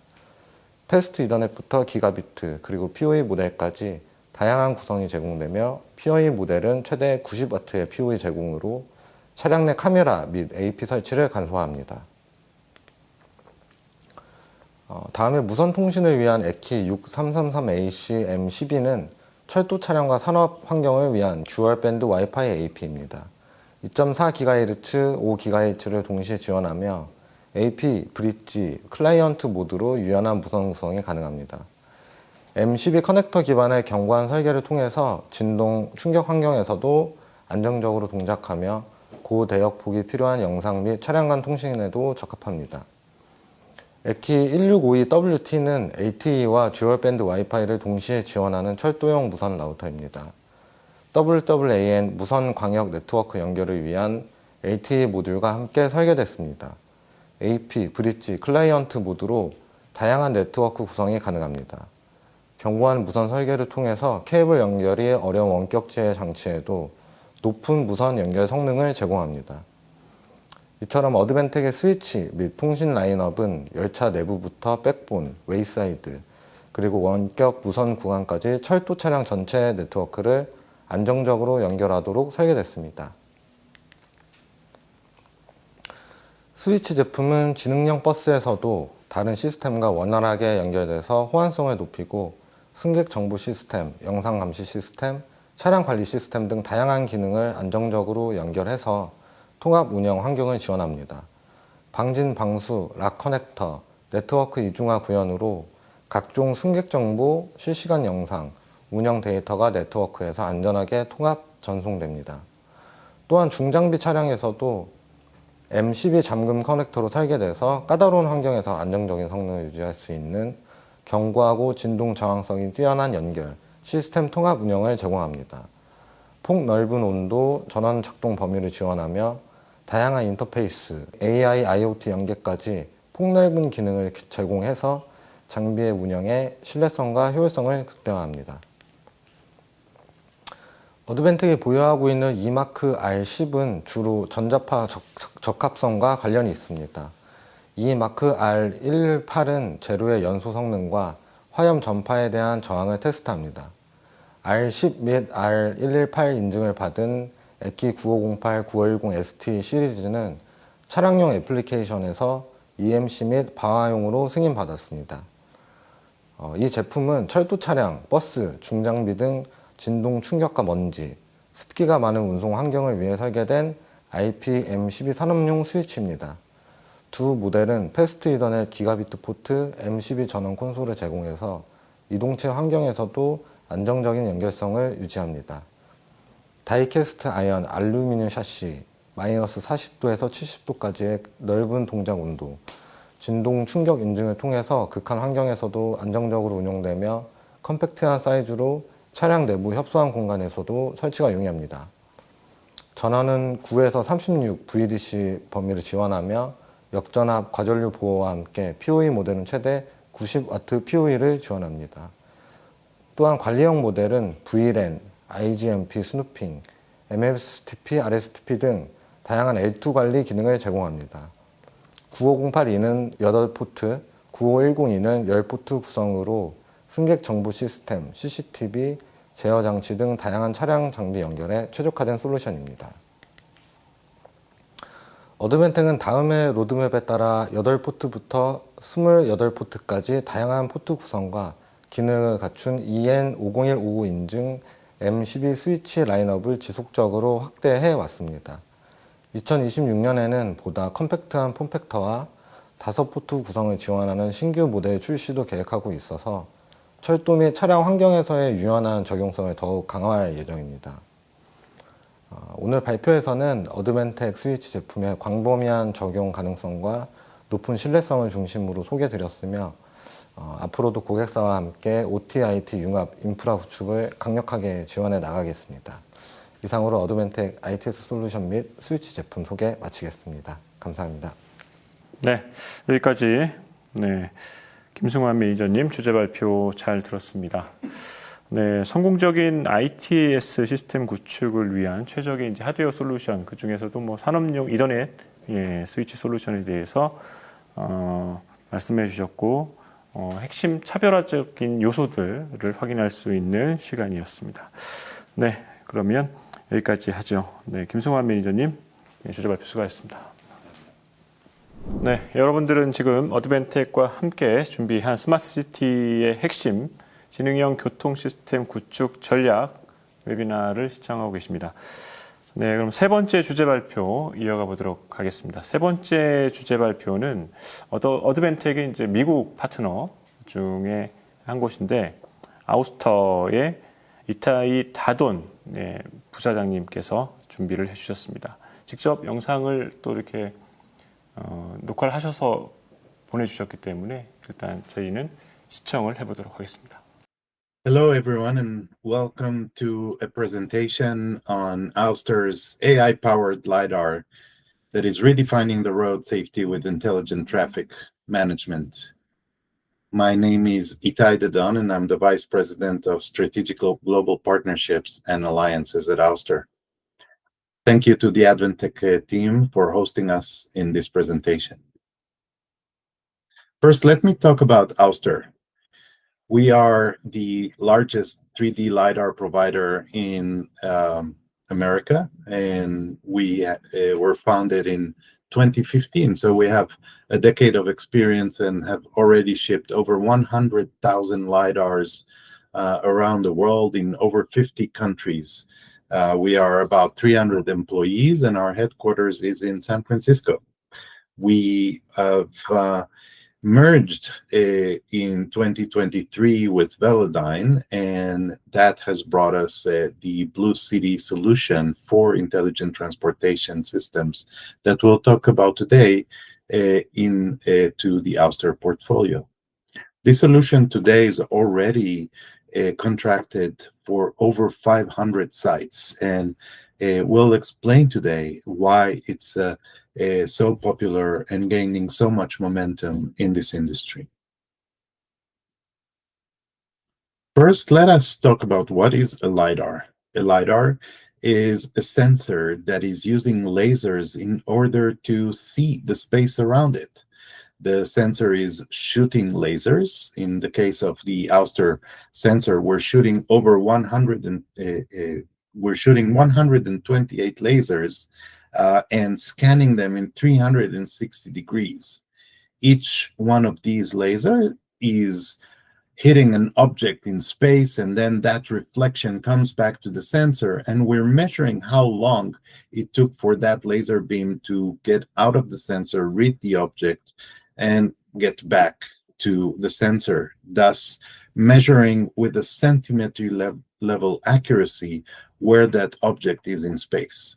패스트 이더넷부터 기가비트, 그리고 PoE 모델까지 다양한 구성이 제공되며 PoE 모델은 최대 90W의 PoE 제공으로 차량 내 카메라 및 AP 설치를 간소화합니다. 다음에 무선 통신을 위한 에키 6333AC M12는 철도 차량과 산업 환경을 위한 듀얼 밴드 와이파이 AP입니다. 2.4GHz, 5GHz를 동시에 지원하며 AP, 브릿지, 클라이언트 모드로 유연한 무선 구성이 가능합니다. M12 커넥터 기반의 견고한 설계를 통해서 진동, 충격 환경에서도 안정적으로 동작하며 고대역 폭이 필요한 영상 및 차량 간 통신에도 적합합니다. 에키 1652WT는 LTE와 듀얼 밴드 와이파이를 동시에 지원하는 철도용 무선 라우터입니다. WWAN 무선 광역 네트워크 연결을 위한 LTE 모듈과 함께 설계됐습니다. AP, 브릿지, 클라이언트 모드로 다양한 네트워크 구성이 가능합니다. 견고한 무선 설계를 통해서 케이블 연결이 어려운 원격제 장치에도 높은 무선 연결 성능을 제공합니다. 이처럼 어드밴텍의 스위치 및 통신 라인업은 열차 내부부터 백본, 웨이사이드, 그리고 원격 무선 구간까지 철도 차량 전체 네트워크를 안정적으로 연결하도록 설계됐습니다. 스위치 제품은 지능형 버스에서도 다른 시스템과 원활하게 연결돼서 호환성을 높이고 승객 정보 시스템, 영상 감시 시스템, 차량 관리 시스템 등 다양한 기능을 안정적으로 연결해서 통합 운영 환경을 지원합니다. 방진, 방수, 락 커넥터, 네트워크 이중화 구현으로 각종 승객 정보, 실시간 영상, 운영 데이터가 네트워크에서 안전하게 통합 전송됩니다. 또한 중장비 차량에서도 M12 잠금 커넥터로 설계돼서 까다로운 환경에서 안정적인 성능을 유지할 수 있는 견고하고 진동 저항성이 뛰어난 연결, 시스템 통합 운영을 제공합니다. 폭넓은 온도, 전원 작동 범위를 지원하며 다양한 인터페이스, AI, IoT 연계까지 폭넓은 기능을 제공해서 장비의 운영에 신뢰성과 효율성을 극대화합니다. 어드밴텍이 보유하고 있는 이마크 R10은 주로 전자파 적합성과 관련이 있습니다. 이마크 R118은 제로의 연소 성능과 화염 전파에 대한 저항을 테스트합니다. R10 및 R118 인증을 받은 에키 9508, 9510 ST 시리즈는 차량용 애플리케이션에서 EMC 및 방화용으로 승인받았습니다. 이 제품은 철도 차량, 버스, 중장비 등 진동, 충격과 먼지, 습기가 많은 운송 환경을 위해 설계된 IP-M12 산업용 스위치입니다. 두 모델은 패스트 이더넷 기가비트 포트 M12 전원 콘솔을 제공해서 이동체 환경에서도 안정적인 연결성을 유지합니다. 다이캐스트 아이언 알루미늄 샤시, 마이너스 40도에서 70도까지의 넓은 동작 온도, 진동 충격 인증을 통해서 극한 환경에서도 안정적으로 운용되며 컴팩트한 사이즈로 차량 내부 협소한 공간에서도 설치가 용이합니다. 전원은 9에서 36 VDC 범위를 지원하며 역전압 과전류 보호와 함께 PoE 모델은 최대 90W PoE를 지원합니다. 또한 관리형 모델은 VLAN, IGMP 스누핑, MSTP, RSTP 등 다양한 L2 관리 기능을 제공합니다. 95082는 8포트, 95102는 10포트 구성으로 승객 정보 시스템, CCTV, 제어 장치 등 다양한 차량 장비 연결에 최적화된 솔루션입니다. 어드밴텍은 다음의 로드맵에 따라 8포트부터 28포트까지 다양한 포트 구성과 기능을 갖춘 EN50159 인증 M12 스위치 라인업을 지속적으로 확대해 왔습니다. 2026년에는 보다 컴팩트한 폼팩터와 5포트 구성을 지원하는 신규 모델 출시도 계획하고 있어서 철도 및 차량 환경에서의 유연한 적용성을 더욱 강화할 예정입니다. 오늘 발표에서는 어드밴텍 스위치 제품의 광범위한 적용 가능성과 높은 신뢰성을 중심으로 소개드렸으며 앞으로도 고객사와 함께 OT, IT 융합 인프라 구축을 강력하게 지원해 나가겠습니다. 이상으로 어드밴텍 ITS 솔루션 및 스위치 제품 소개 마치겠습니다. 감사합니다. 네, 여기까지 김승환 매니저님 주제 발표 잘 들었습니다. 네, 성공적인 ITS 시스템 구축을 위한 최적의 이제 하드웨어 솔루션, 그 중에서도 뭐 산업용 이더넷 스위치 솔루션에 대해서 말씀해 주셨고, 핵심 차별화적인 요소들을 확인할 수 있는 시간이었습니다. 네, 그러면 여기까지 하죠. 네, 김승환 매니저님 주제 발표 수고하셨습니다. 네, 여러분들은 지금 어드밴텍과 함께 준비한 스마트시티의 핵심 지능형 교통 시스템 구축 전략 웨비나를 시청하고 계십니다. 네, 그럼 세 번째 주제 발표 이어가 보도록 하겠습니다. 세 번째 주제 발표는 어드벤텍의 이제 미국 파트너 중에 한 곳인데 아우스터의 이타이 다돈 부사장님께서 준비를 해주셨습니다. 직접 영상을 또 이렇게 녹화를 하셔서 보내주셨기 때문에 일단 저희는 시청을 해보도록 하겠습니다. Hello, everyone, and welcome to a presentation on Ouster's AI-powered LiDAR that is redefining the road safety with intelligent traffic management. My name is Itai Dadon, and I'm the Vice President of Strategic Global Partnerships and Alliances at Ouster. Thank you to the Advantech team for hosting us in this presentation. First, let me talk about Ouster. We are the largest 3D LiDAR provider in America, and we were founded in 2015. So we have a decade of experience and have already shipped over 100,000 LiDARs around the world in over 50 countries. We are about 300 employees, and our headquarters is in San Francisco. We have merged in 2023 with Velodyne, and that has brought us the Blue City solution for intelligent transportation systems that we'll talk about today to the Ouster portfolio. This solution today is already contracted for over 500 sites, and we'll explain today why it's so popular and gaining so much momentum in this industry. First, let us talk about what is a LiDAR. A LiDAR is a sensor that is using lasers in order to see the space around it. The sensor is shooting lasers. In the case of the Ouster sensor, we're shooting 128 lasers and scanning them in 360 degrees. Each one of these lasers is hitting an object in space, and then that reflection comes back to the sensor, and we're measuring how long it took for that laser beam to get out of the sensor, read the object, and get back to the sensor, thus measuring with a centimeter level accuracy where that object is in space.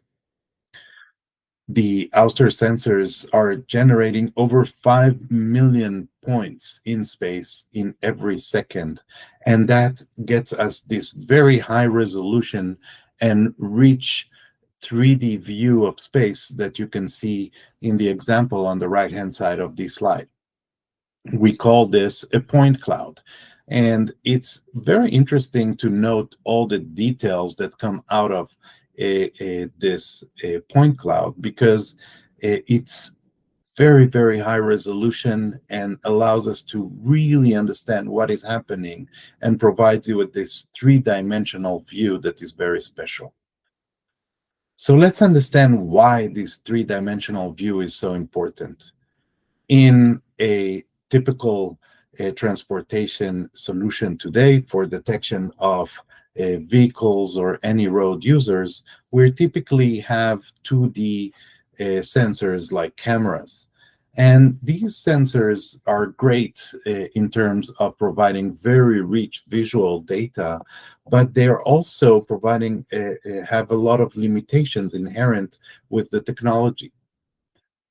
The Ouster sensors are generating over 5 million points in space in every second, and that gets us this very high resolution and rich 3D view of space that you can see in the example on the right-hand side of this slide. We call this a point cloud, and it's very interesting to note all the details that come out of this point cloud, because it's very, very high resolution and allows us to really understand what is happening and provides you with this three-dimensional view that is very special. So let's understand why this three-dimensional view is so important. In a typical transportation solution today for detection of vehicles or any road users, we typically have 2D sensors like cameras. And these sensors are great in terms of providing very rich visual data, but they're also providing, have a lot of limitations inherent with the technology.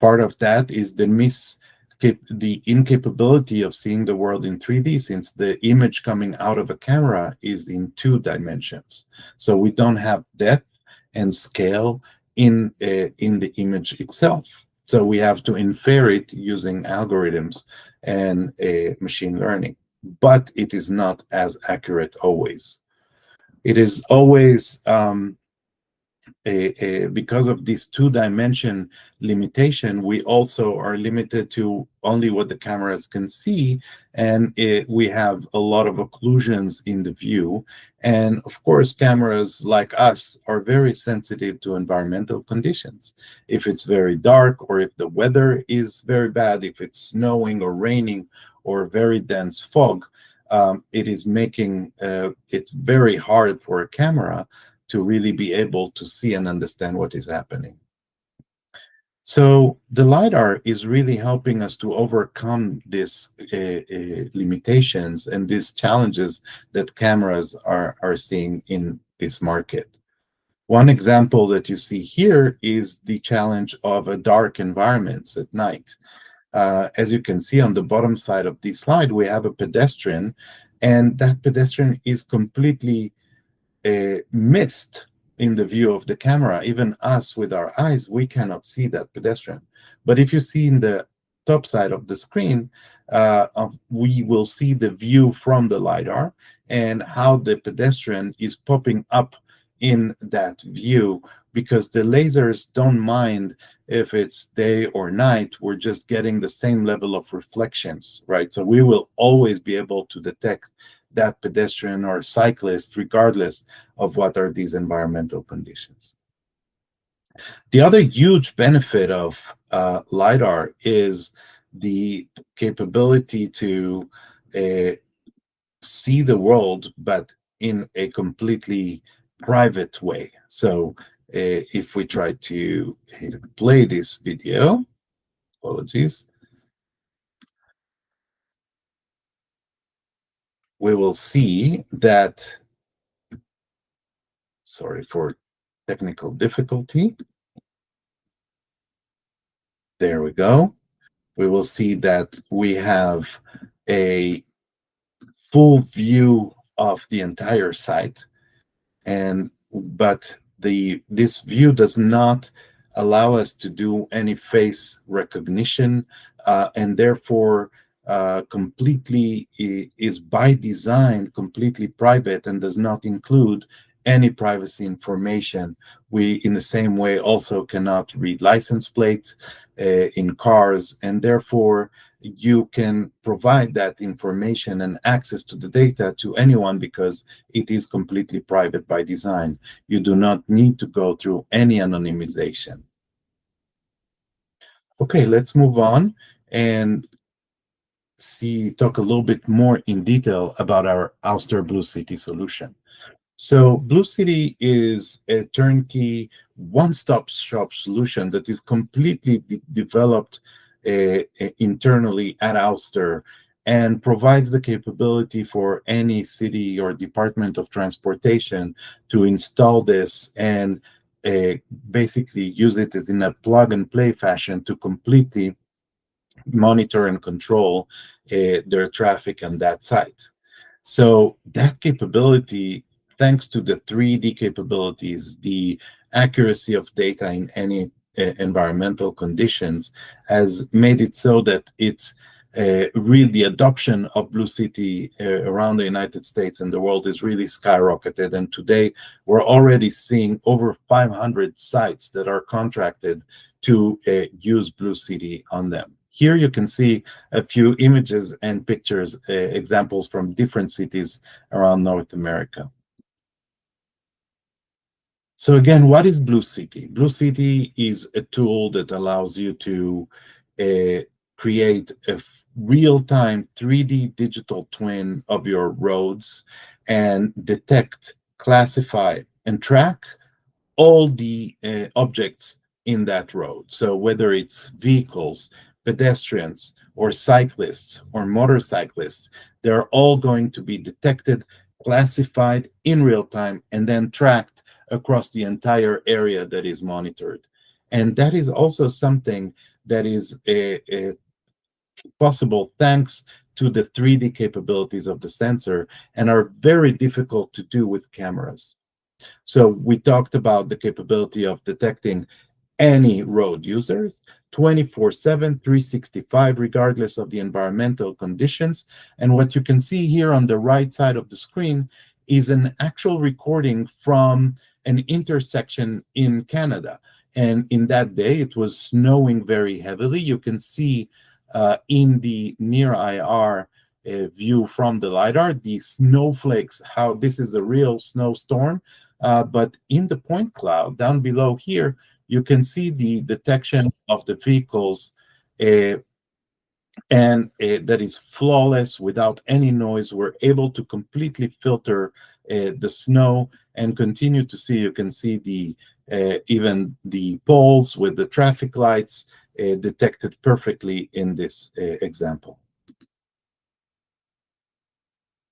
Part of that is the incapability of seeing the world in 3D, since the image coming out of a camera is in 2 dimensions. So we don't have depth and scale in the image itself. So we have to infer it using algorithms and machine learning. But it is not as accurate always. It is always because of this 2-dimension limitation, we also are limited to only what the cameras can see, and we have a lot of occlusions in the view. And of course, cameras like us are very sensitive to environmental conditions. If it's very dark, or if the weather is very bad, if it's snowing or raining or very dense fog, it is making it very hard for a camera to really be able to see and understand what is happening. So the LiDAR is really helping us to overcome these limitations and these challenges that cameras are seeing in this market. One example that you see here is the challenge of dark environments at night. As you can see on the bottom side of this slide, we have a pedestrian, and that pedestrian is completely missed in the view of the camera. Even us with our eyes, we cannot see that pedestrian. But if you see in the top side of the screen, we will see the view from the LiDAR and how the pedestrian is popping up in that view, because the lasers don't mind if it's day or night. We're just getting the same level of reflections, right? So we will always be able to detect that pedestrian or cyclist regardless of what are these environmental conditions. The other huge benefit of LiDAR is the capability to see the world, but in a completely private way. So if we try to play this video, apologies, we will see that, sorry for technical difficulty. There we go. We will see that we have a full view of the entire site, but this view does not allow us to do any face recognition, and therefore completely is by design completely private and does not include any privacy information. We, in the same way, also cannot read license plates in cars, and therefore you can provide that information and access to the data to anyone because it is completely private by design. You do not need to go through any anonymization. Okay, let's move on and talk a little bit more in detail about our Ouster BlueCity solution. So BlueCity is a turnkey one-stop shop solution that is completely developed internally at Ouster and provides the capability for any city or department of transportation to install this and basically use it as in a plug-and-play fashion to completely monitor and control their traffic on that site. So that capability, thanks to the 3D capabilities, the accuracy of data in any environmental conditions, has made it so that it's really the adoption of BlueCity around the United States and the world is really skyrocketed. And today we're already seeing over 500 sites that are contracted to use BlueCity on them. Here you can see a few images and pictures, examples from different cities around North America. So again, what is BlueCity? BlueCity is a tool that allows you to create a real-time 3D digital twin of your roads and detect, classify, and track all the objects in that road. So whether it's vehicles, pedestrians, or cyclists, or motorcyclists, they're all going to be detected, classified in real time, and then tracked across the entire area that is monitored. And that is also something that is possible thanks to the 3D capabilities of the sensor and are very difficult to do with cameras. So we talked about the capability of detecting any road users 24/7, 365, regardless of the environmental conditions. And what you can see here on the right side of the screen is an actual recording from an intersection in Canada. And in that day, it was snowing very heavily. You can see in the near IR view from the LiDAR, the snowflakes, how this is a real snowstorm. But in the point cloud down below here, you can see the detection of the vehicles and that is flawless without any noise. We're able to completely filter the snow and continue to see. You can see the even the poles with the traffic lights detected perfectly in this example.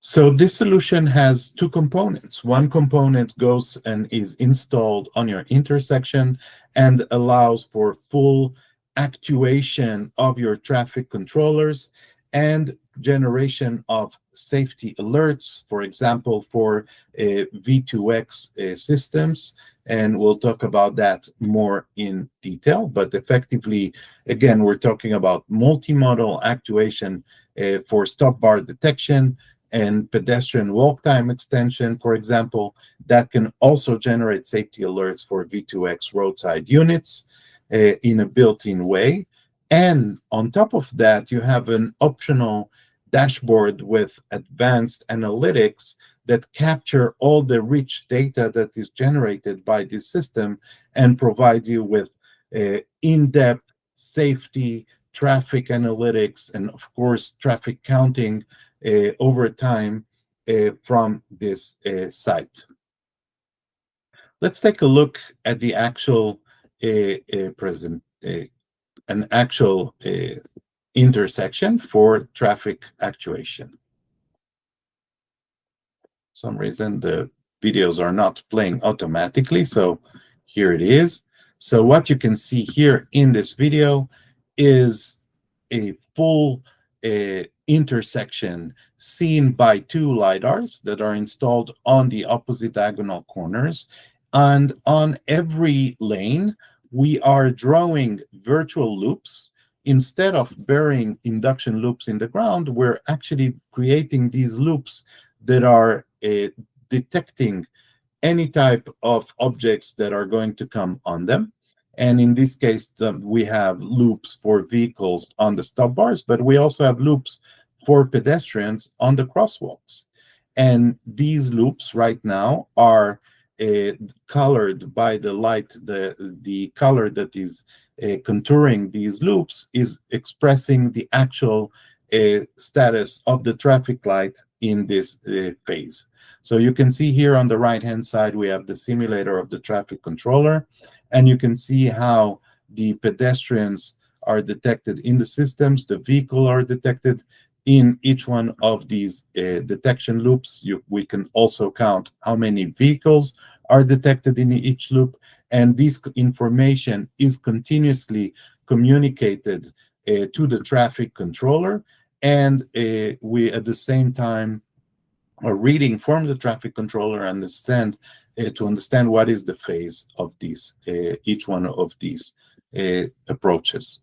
So this solution has two components. One component goes and is installed on your intersection and allows for full actuation of your traffic controllers and generation of safety alerts, for example, for V2X systems. And we'll talk about that more in detail. But effectively, again, we're talking about multimodal actuation for stop bar detection and pedestrian walk time extension, for example, that can also generate safety alerts for V2X roadside units in a built-in way. And on top of that, you have an optional dashboard with advanced analytics that capture all the rich data that is generated by this system and provide you with in-depth safety, traffic analytics, and of course, traffic counting over time from this site. Let's take a look at the actual an actual intersection for traffic actuation. For some reason the videos are not playing automatically, so here it is. So what you can see here in this video is a full intersection seen by two LiDARs that are installed on the opposite diagonal corners. And on every lane, we are drawing virtual loops. Instead of burying induction loops in the ground, we're actually creating these loops that are detecting any type of objects that are going to come on them. And in this case, we have loops for vehicles on the stop bars, but we also have loops for pedestrians on the crosswalks. And these loops right now are colored by the light. The color that is contouring these loops is expressing the actual status of the traffic light in this phase. So you can see here on the right-hand side, we have the simulator of the traffic controller, and you can see how the pedestrians are detected in the systems, the vehicle are detected in each one of these detection loops. We can also count how many vehicles are detected in each loop, and this information is continuously communicated to the traffic controller, and we at the same time are reading from the traffic controller to understand what is the phase of these each one of these approaches.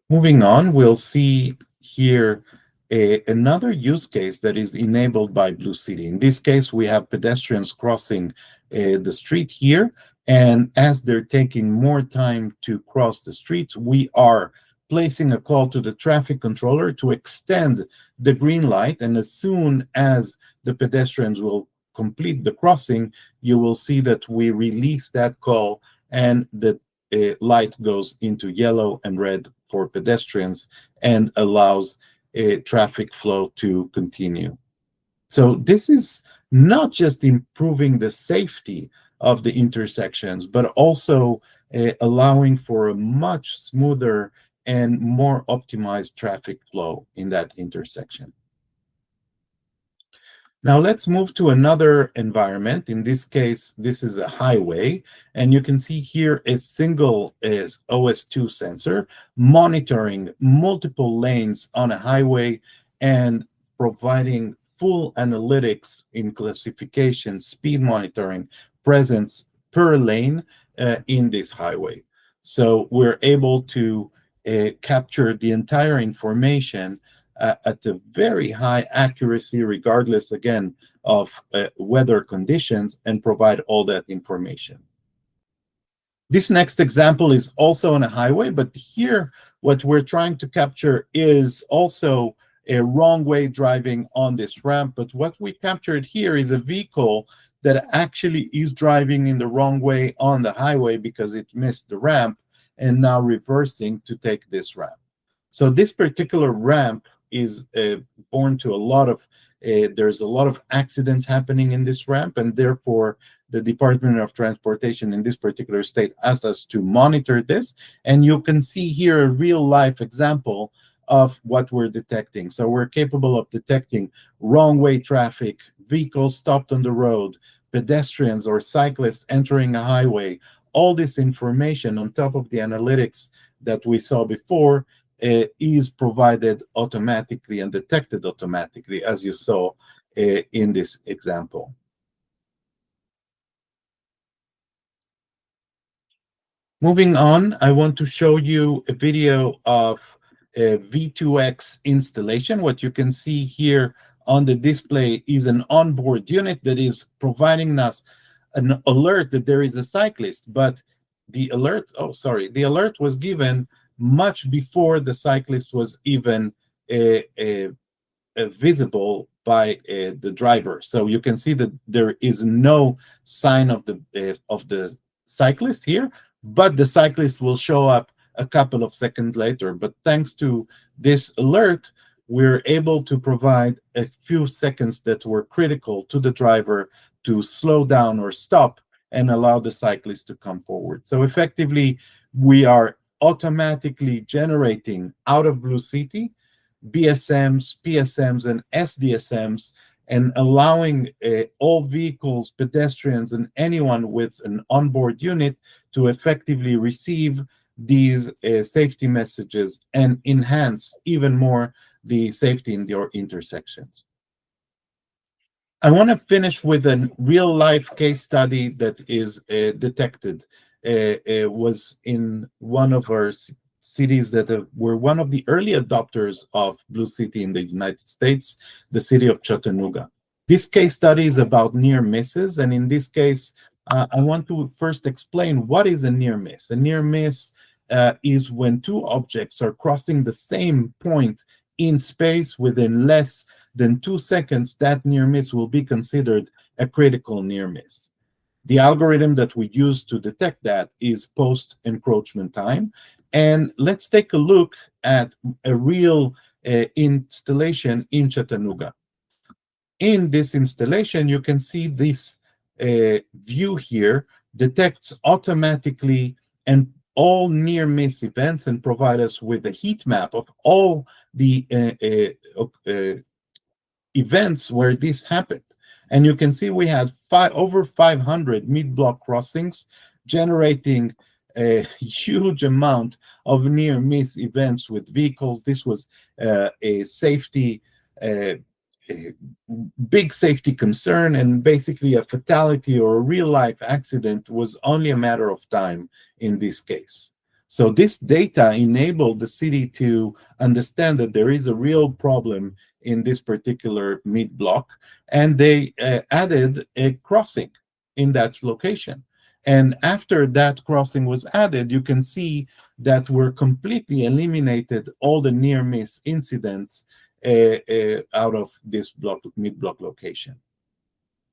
Moving on, we'll see here another use case that is enabled by Blue City. In this case, we have pedestrians crossing the street here, and as they're taking more time to cross the street, we are placing a call to the traffic controller to extend the green light, and as soon as the pedestrians will complete the crossing, you will see that we release that call and the light goes into yellow and red for pedestrians and allows traffic flow to continue. So this is not just improving the safety of the intersections, but also allowing for a much smoother and more optimized traffic flow in that intersection. Now let's move to another environment. In this case, this is a highway, and you can see here a single OS2 sensor monitoring multiple lanes on a highway and providing full analytics in classification, speed monitoring, presence per lane in this highway. So we're able to capture the entire information at a very high accuracy, regardless, again, of weather conditions, and provide all that information. This next example is also on a highway, but here what we're trying to capture is also a wrong way driving on this ramp. But what we captured here is a vehicle that actually is driving in the wrong way on the highway because it missed the ramp. and now reversing to take this ramp. So this particular ramp is born to a lot of, there's a lot of accidents happening in this ramp, and therefore the Department of Transportation in this particular state asked us to monitor this. And you can see here a real life example of what we're detecting. So we're capable of detecting wrong way traffic, vehicles stopped on the road, pedestrians or cyclists entering a highway. All this information on top of the analytics that we saw before is provided automatically and detected automatically, as you saw in this example. Moving on, I want to show you a video of a V2X installation. What you can see here on the display is an onboard unit that is providing us an alert that there is a cyclist, but the alert, the alert was given much before the cyclist was even visible by the driver. So you can see that there is no sign of the cyclist here, but the cyclist will show up a couple of seconds later. But thanks to this alert, we're able to provide a few seconds that were critical to the driver to slow down or stop and allow the cyclist to come forward. So effectively, we are automatically generating out of BlueCity BSMs, PSMs, and SDSMs, and allowing all vehicles, pedestrians, and anyone with an onboard unit to effectively receive these safety messages and enhance even more the safety in your intersections. I want to finish with a real-life case study that is detected. It was in one of our cities that were one of the early adopters of BlueCity in the United States, the city of Chattanooga. This case study is about near misses, and in this case, I want to first explain what is a near miss. A near miss is when two objects are crossing the same point in space within less than 2 seconds. That near miss will be considered a critical near miss. The algorithm that we use to detect that is post-encroachment time. And let's take a look at a real installation in Chattanooga. In this installation, you can see this view here detects automatically and all near miss events and provide us with a heat map of all the events where this happened. And you can see we had over 500 mid-block crossings, generating a huge amount of near miss events with vehicles. This was a safety, big safety concern, and basically a fatality or a real life accident was only a matter of time in this case. So this data enabled the city to understand that there is a real problem in this particular mid-block, and they added a crossing in that location. And after that crossing was added, you can see that we're completely eliminated all the near miss incidents out of this mid-block location.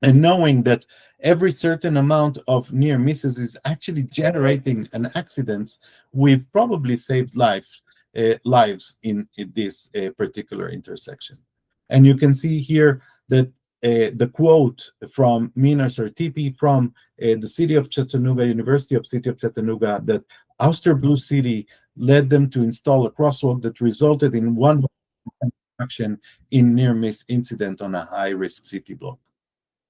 And knowing that every certain amount of near misses is actually generating an accident, we've probably saved lives in this particular intersection. And you can see here that the quote from Mina Sartipi from the City of Chattanooga, University of City of Chattanooga, that Ouster BlueCity led them to install a crosswalk that resulted in one action in near-miss incident on a high-risk city block.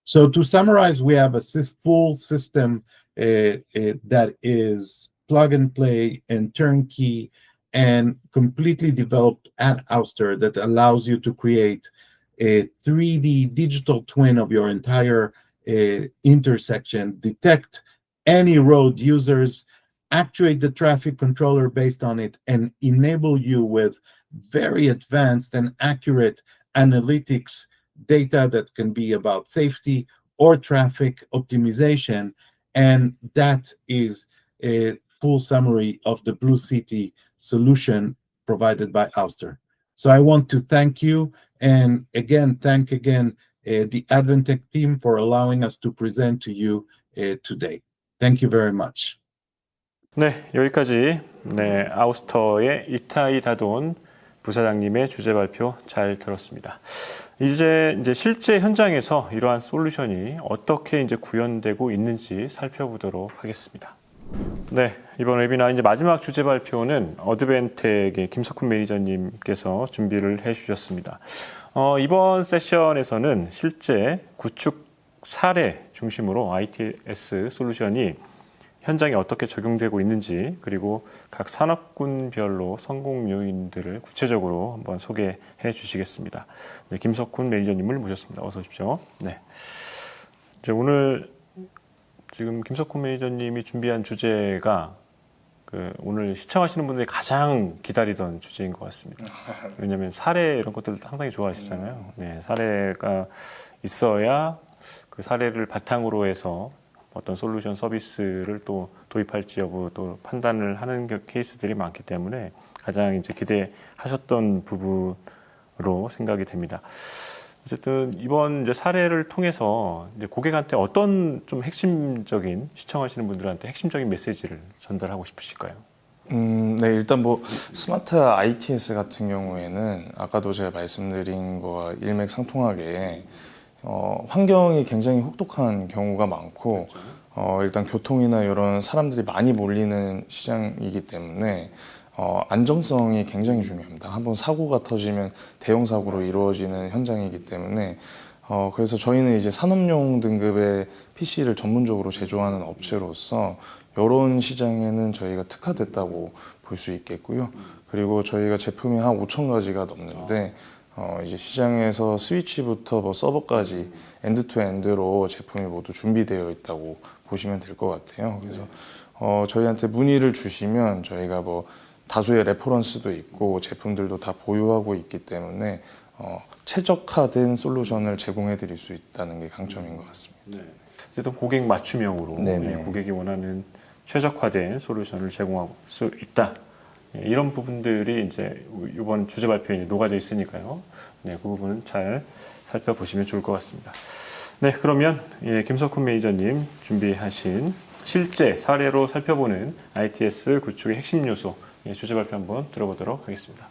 So to summarize, we have a full system that is plug-and-play and turnkey and completely developed at Ouster that allows you to create a 3D digital twin of your entire intersection, detect any road users, actuate the traffic controller based on it, and enable you with very advanced and accurate analytics data that can be about safety or traffic optimization. And that is a full summary of the BlueCity solution provided by Ouster. So I want to thank you, and again, thank the Advantech team for allowing us to present to you today. Thank you very much. 네, 여기까지 아우스터의 이타이 다돈 부사장님의 주제 발표 잘 들었습니다. 이제 실제 현장에서 이러한 솔루션이 어떻게 이제 구현되고 있는지 살펴보도록 하겠습니다. 네, 이번 웨비나 이제 마지막 주제 발표는 어드벤텍의 김석훈 매니저님께서 준비를 해주셨습니다. 이번 세션에서는 실제 구축 사례 중심으로 ITS 솔루션이 현장에 어떻게 적용되고 있는지, 그리고 각 산업군별로 성공 요인들을 구체적으로 한번 소개해 주시겠습니다. 네, 김석훈 매니저님을 모셨습니다. 어서 오십시오. 네. 이제 오늘 지금 김석훈 매니저님이 준비한 주제가 오늘 시청하시는 분들이 가장 기다리던 주제인 것 같습니다. 왜냐하면 사례 이런 것들을 상당히 좋아하시잖아요. 네, 사례가 있어야 그 사례를 바탕으로 해서 어떤 솔루션 서비스를 또 도입할지 여부 또 판단을 하는 케이스들이 많기 때문에 가장 이제 기대하셨던 부분으로 생각이 됩니다. 어쨌든 이번 이제 사례를 통해서 이제 고객한테 어떤 좀 핵심적인 시청하시는 분들한테 핵심적인 메시지를 전달하고 싶으실까요? 네, 일단 뭐 스마트 ITS 같은 경우에는 아까도 제가 말씀드린 거와 일맥상통하게 환경이 굉장히 혹독한 경우가 많고 일단 교통이나 이런 사람들이 많이 몰리는 시장이기 때문에 안정성이 굉장히 중요합니다. 한번 사고가 터지면 대형 사고로 이루어지는 현장이기 때문에 그래서 저희는 이제 산업용 등급의 PC를 전문적으로 제조하는 업체로서 이런 시장에는 저희가 특화됐다고 볼 수 있겠고요. 그리고 저희가 제품이 한 5,000가지가 넘는데 이제 시장에서 스위치부터 뭐 서버까지 엔드투엔드로 제품이 모두 준비되어 있다고 보시면 될 것 같아요. 그래서 저희한테 문의를 주시면 저희가 뭐 다수의 레퍼런스도 있고 제품들도 다 보유하고 있기 때문에 최적화된 솔루션을 제공해 드릴 수 있다는 게 강점인 것 같습니다. 네. 어쨌든 고객 맞춤형으로 네네. 고객이 원하는 최적화된 솔루션을 제공할 수 있다. 이런 부분들이 이제 이번 주제 발표에 녹아져 있으니까요. 네, 그 부분은 잘 살펴보시면 좋을 것 같습니다. 네, 그러면 김석훈 매니저님 준비하신 실제 사례로 살펴보는 ITS 구축의 핵심 요소 주제 발표 한번 들어보도록 하겠습니다.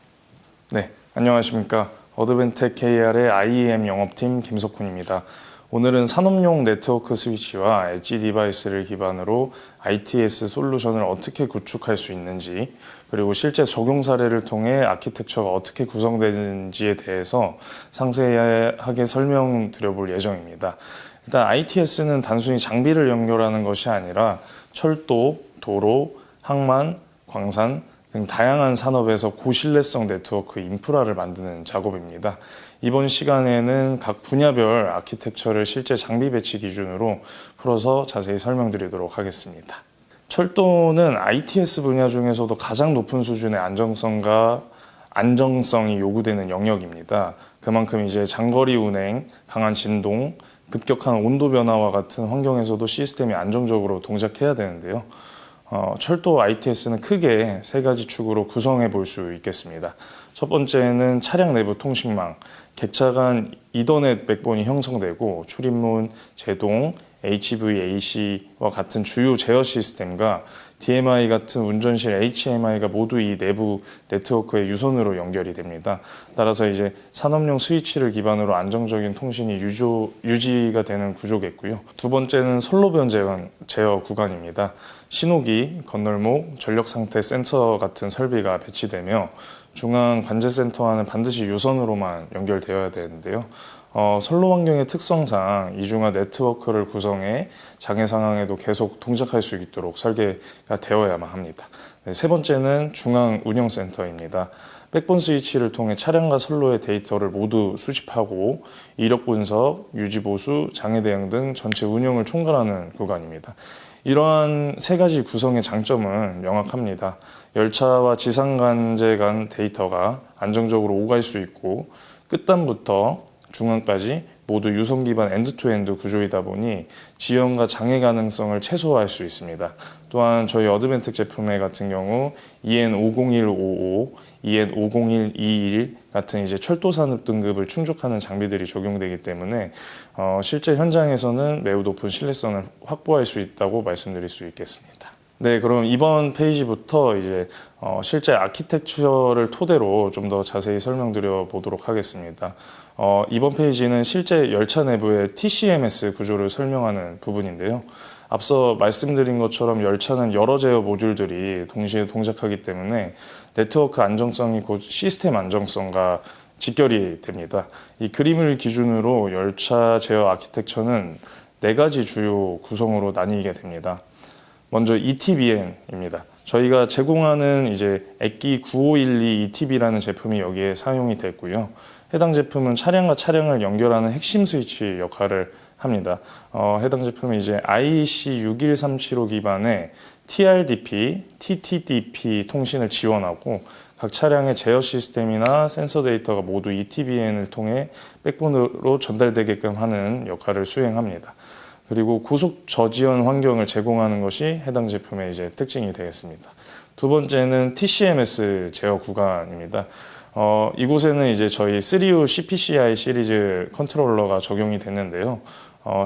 네, 안녕하십니까. 어드벤텍 KR의 IEM 영업팀 김석훈입니다. 오늘은 산업용 네트워크 스위치와 엣지 디바이스를 기반으로 ITS 솔루션을 어떻게 구축할 수 있는지, 그리고 실제 적용 사례를 통해 아키텍처가 어떻게 구성되는지에 대해서 상세하게 설명드려 볼 예정입니다. 일단 ITS는 단순히 장비를 연결하는 것이 아니라 철도, 도로, 항만, 광산 등 다양한 산업에서 고신뢰성 네트워크 인프라를 만드는 작업입니다. 이번 시간에는 각 분야별 아키텍처를 실제 장비 배치 기준으로 풀어서 자세히 설명드리도록 하겠습니다. 철도는 ITS 분야 중에서도 가장 높은 수준의 안정성이 요구되는 영역입니다. 그만큼 이제 장거리 운행, 강한 진동, 급격한 온도 변화와 같은 환경에서도 시스템이 안정적으로 동작해야 되는데요. 철도 ITS는 크게 세 가지 축으로 구성해 볼 수 있겠습니다. 첫 번째는 차량 내부 통신망, 객차 간 이더넷 백본이 형성되고 출입문, 제동, HVAC와 같은 주요 제어 시스템과 DMI 같은 운전실 HMI가 모두 이 내부 네트워크의 유선으로 연결이 됩니다. 따라서 이제 산업용 스위치를 기반으로 안정적인 통신이 유지가 되는 구조겠고요. 두 번째는 선로변 제어 구간입니다. 신호기, 건널목, 전력 상태 센서 같은 설비가 배치되며 중앙 관제센터와는 반드시 유선으로만 연결되어야 되는데요. 선로 환경의 특성상 이중화 네트워크를 구성해 장애 상황에도 계속 동작할 수 있도록 설계가 되어야만 합니다. 네, 세 번째는 중앙 운영센터입니다. 백본 스위치를 통해 차량과 선로의 데이터를 모두 수집하고 이력 분석, 유지 보수, 장애 대응 등 전체 운영을 총괄하는 구간입니다. 이러한 세 가지 구성의 장점은 명확합니다. 열차와 지상관제 간 데이터가 안정적으로 오갈 수 있고 끝단부터 중앙까지 모두 유선 기반 엔드투엔드 구조이다 보니 지연과 장애 가능성을 최소화할 수 있습니다. 또한 저희 어드벤텍 제품의 같은 경우 EN50155, EN50121 같은 이제 철도 산업 등급을 충족하는 장비들이 적용되기 때문에 실제 현장에서는 매우 높은 신뢰성을 확보할 수 있다고 말씀드릴 수 있겠습니다. 네, 그럼 이번 페이지부터 이제 실제 아키텍처를 토대로 좀 더 자세히 설명드려 보도록 하겠습니다. 이번 페이지는 실제 열차 내부의 TCMS 구조를 설명하는 부분인데요. 앞서 말씀드린 것처럼 열차는 여러 제어 모듈들이 동시에 동작하기 때문에 네트워크 안정성이 곧 시스템 안정성과 직결이 됩니다. 이 그림을 기준으로 열차 제어 아키텍처는 4가지 주요 구성으로 나뉘게 됩니다. 먼저 ETBN입니다. 저희가 제공하는 이제 액기 9512 ETB라는 제품이 여기에 사용이 됐고요. 해당 제품은 차량과 차량을 연결하는 핵심 스위치 역할을 합니다. 해당 제품은 이제 IEC 61375 기반의 TRDP, TTDP 통신을 지원하고 각 차량의 제어 시스템이나 센서 데이터가 모두 ETBN을 통해 백본으로 전달되게끔 하는 역할을 수행합니다. 그리고 고속 저지연 환경을 제공하는 것이 해당 제품의 이제 특징이 되겠습니다. 두 번째는 TCMS 제어 구간입니다. 이곳에는 이제 저희 3U CPCI 시리즈 컨트롤러가 적용이 됐는데요.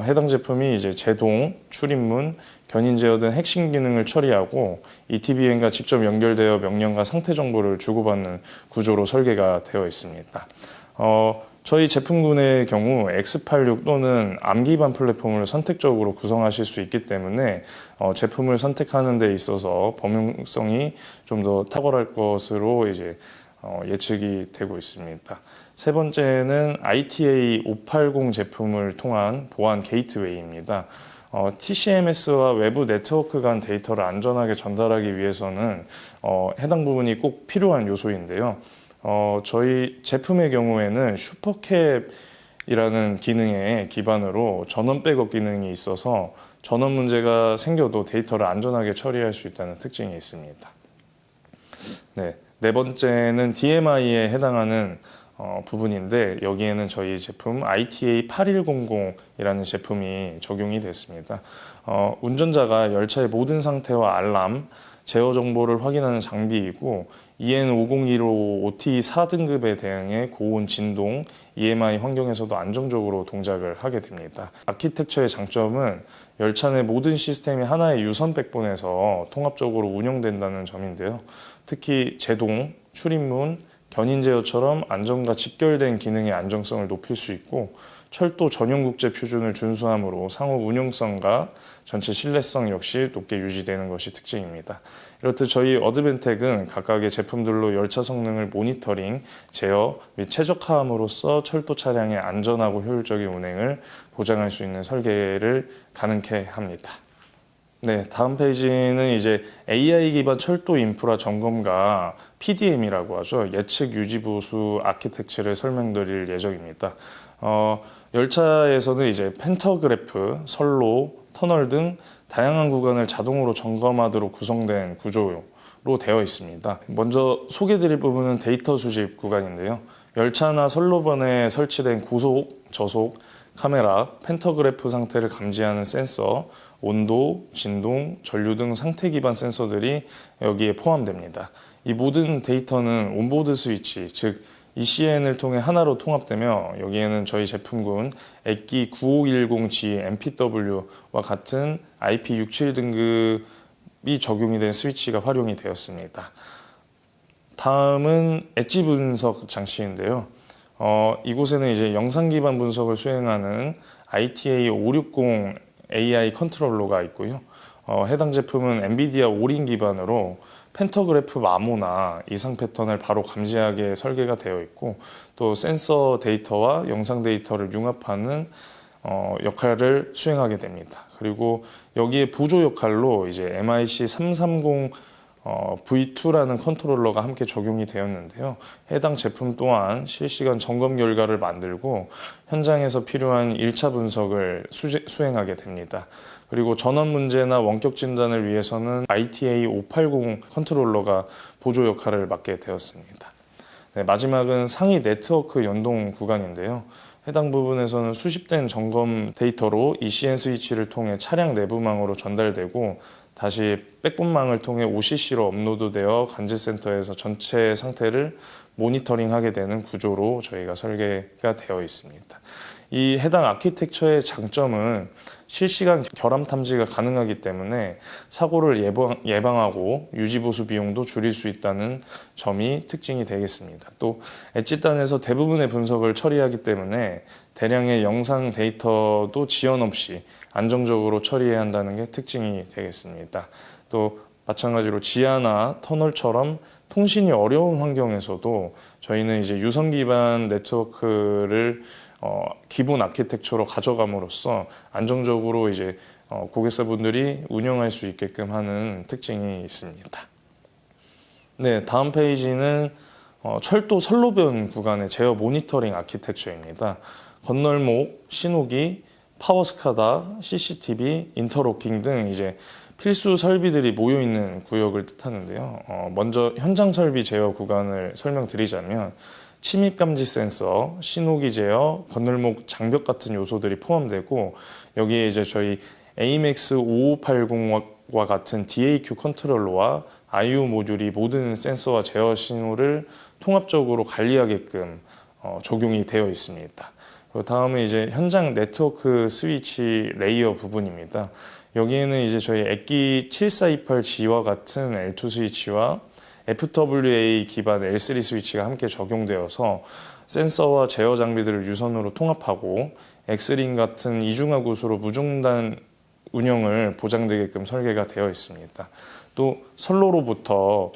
해당 제품이 이제 제동, 출입문, 견인 제어 등 핵심 기능을 처리하고 ETBN과 직접 연결되어 명령과 상태 정보를 주고받는 구조로 설계가 되어 있습니다. 저희 제품군의 경우 X86 또는 ARM 기반 플랫폼을 선택적으로 구성하실 수 있기 때문에 제품을 선택하는 데 있어서 범용성이 좀 더 탁월할 것으로 이제 예측이 되고 있습니다. 세 번째는 ITA 580 제품을 통한 보안 게이트웨이입니다. TCMS와 외부 네트워크 간 데이터를 안전하게 전달하기 위해서는 해당 부분이 꼭 필요한 요소인데요. 저희 제품의 경우에는 슈퍼캡이라는 기능에 기반으로 전원 백업 기능이 있어서 전원 문제가 생겨도 데이터를 안전하게 처리할 수 있다는 특징이 있습니다. 네 번째는 DMI에 해당하는 부분인데 여기에는 저희 제품 ITA 8100이라는 제품이 적용이 됐습니다. 운전자가 열차의 모든 상태와 알람, 제어 정보를 확인하는 장비이고 EN501호 OT 4등급에 대응해 고온 진동, EMI 환경에서도 안정적으로 동작을 하게 됩니다. 아키텍처의 장점은 열차 내 모든 시스템이 하나의 유선 백본에서 통합적으로 운영된다는 점인데요. 특히 제동, 출입문, 견인 제어처럼 안전과 직결된 기능의 안정성을 높일 수 있고 철도 전용 국제 표준을 준수함으로 상호 운용성과 전체 신뢰성 역시 높게 유지되는 것이 특징입니다. 이렇듯 저희 어드벤텍은 각각의 제품들로 열차 성능을 모니터링, 제어 및 최적화함으로써 철도 차량의 안전하고 효율적인 운행을 보장할 수 있는 설계를 가능케 합니다. 네, 다음 페이지는 이제 AI 기반 철도 인프라 점검과 PDM이라고 하죠. 예측 유지 보수 아키텍처를 설명드릴 예정입니다. 열차에서는 이제 펜터그래프, 선로, 터널 등 다양한 구간을 자동으로 점검하도록 구성된 구조로 되어 있습니다. 먼저 소개드릴 부분은 데이터 수집 구간인데요. 열차나 선로변에 설치된 고속, 저속, 카메라, 펜터그래프 상태를 감지하는 센서, 온도, 진동, 전류 등 상태 기반 센서들이 여기에 포함됩니다. 이 모든 데이터는 온보드 스위치, 즉 ECN을 통해 하나로 통합되며 여기에는 저희 제품군 액기 9510G MPW와 같은 IP67 등급이 적용이 된 스위치가 활용이 되었습니다. 다음은 엣지 분석 장치인데요. 이곳에는 이제 영상 기반 분석을 수행하는 ITA 560 AI 컨트롤러가 있고요. 해당 제품은 엔비디아 오린 기반으로 펜터그래프 마모나 이상 패턴을 바로 감지하게 설계가 되어 있고 또 센서 데이터와 영상 데이터를 융합하는 역할을 수행하게 됩니다. 그리고 여기에 보조 역할로 이제 MIC 330 V2라는 컨트롤러가 함께 적용이 되었는데요. 해당 제품 또한 실시간 점검 결과를 만들고 현장에서 필요한 1차 분석을 수행하게 됩니다. 그리고 전원 문제나 원격 진단을 위해서는 ITA 580 컨트롤러가 보조 역할을 맡게 되었습니다. 네, 마지막은 상위 네트워크 연동 구간인데요. 해당 부분에서는 수집된 점검 데이터로 ECN 스위치를 통해 차량 내부망으로 전달되고 다시 백본망을 통해 OCC로 업로드되어 관제센터에서 전체 상태를 모니터링하게 되는 구조로 저희가 설계가 되어 있습니다. 이 해당 아키텍처의 장점은 실시간 결함 탐지가 가능하기 때문에 사고를 예방하고 유지보수 비용도 줄일 수 있다는 점이 특징이 되겠습니다. 또 엣지단에서 대부분의 분석을 처리하기 때문에 대량의 영상 데이터도 지연 없이 안정적으로 처리해야 한다는 게 특징이 되겠습니다. 또 마찬가지로 지하나 터널처럼 통신이 어려운 환경에서도 저희는 이제 유선 기반 네트워크를 기본 아키텍처로 가져감으로써 안정적으로 이제 고객사분들이 운영할 수 있게끔 하는 특징이 있습니다. 네, 다음 페이지는 철도 선로변 구간의 제어 모니터링 아키텍처입니다. 건널목, 신호기, 파워스카다, CCTV, 인터로킹 등 이제 필수 설비들이 모여 있는 구역을 뜻하는데요. 먼저 현장 설비 제어 구간을 설명드리자면 침입 감지 센서, 신호기 제어, 건널목 장벽 같은 요소들이 포함되고 여기에 이제 저희 AMX 5580과 같은 DAQ 컨트롤러와 IO 모듈이 모든 센서와 제어 신호를 통합적으로 관리하게끔 적용이 되어 있습니다. 다음은 이제 현장 네트워크 스위치 레이어 부분입니다. 여기에는 이제 저희 액기 7428G와 같은 L2 스위치와 FWA 기반 L3 스위치가 함께 적용되어서 센서와 제어 장비들을 유선으로 통합하고 엑스링 같은 이중화 구조로 무중단 운영을 보장되게끔 설계가 되어 있습니다. 또 선로로부터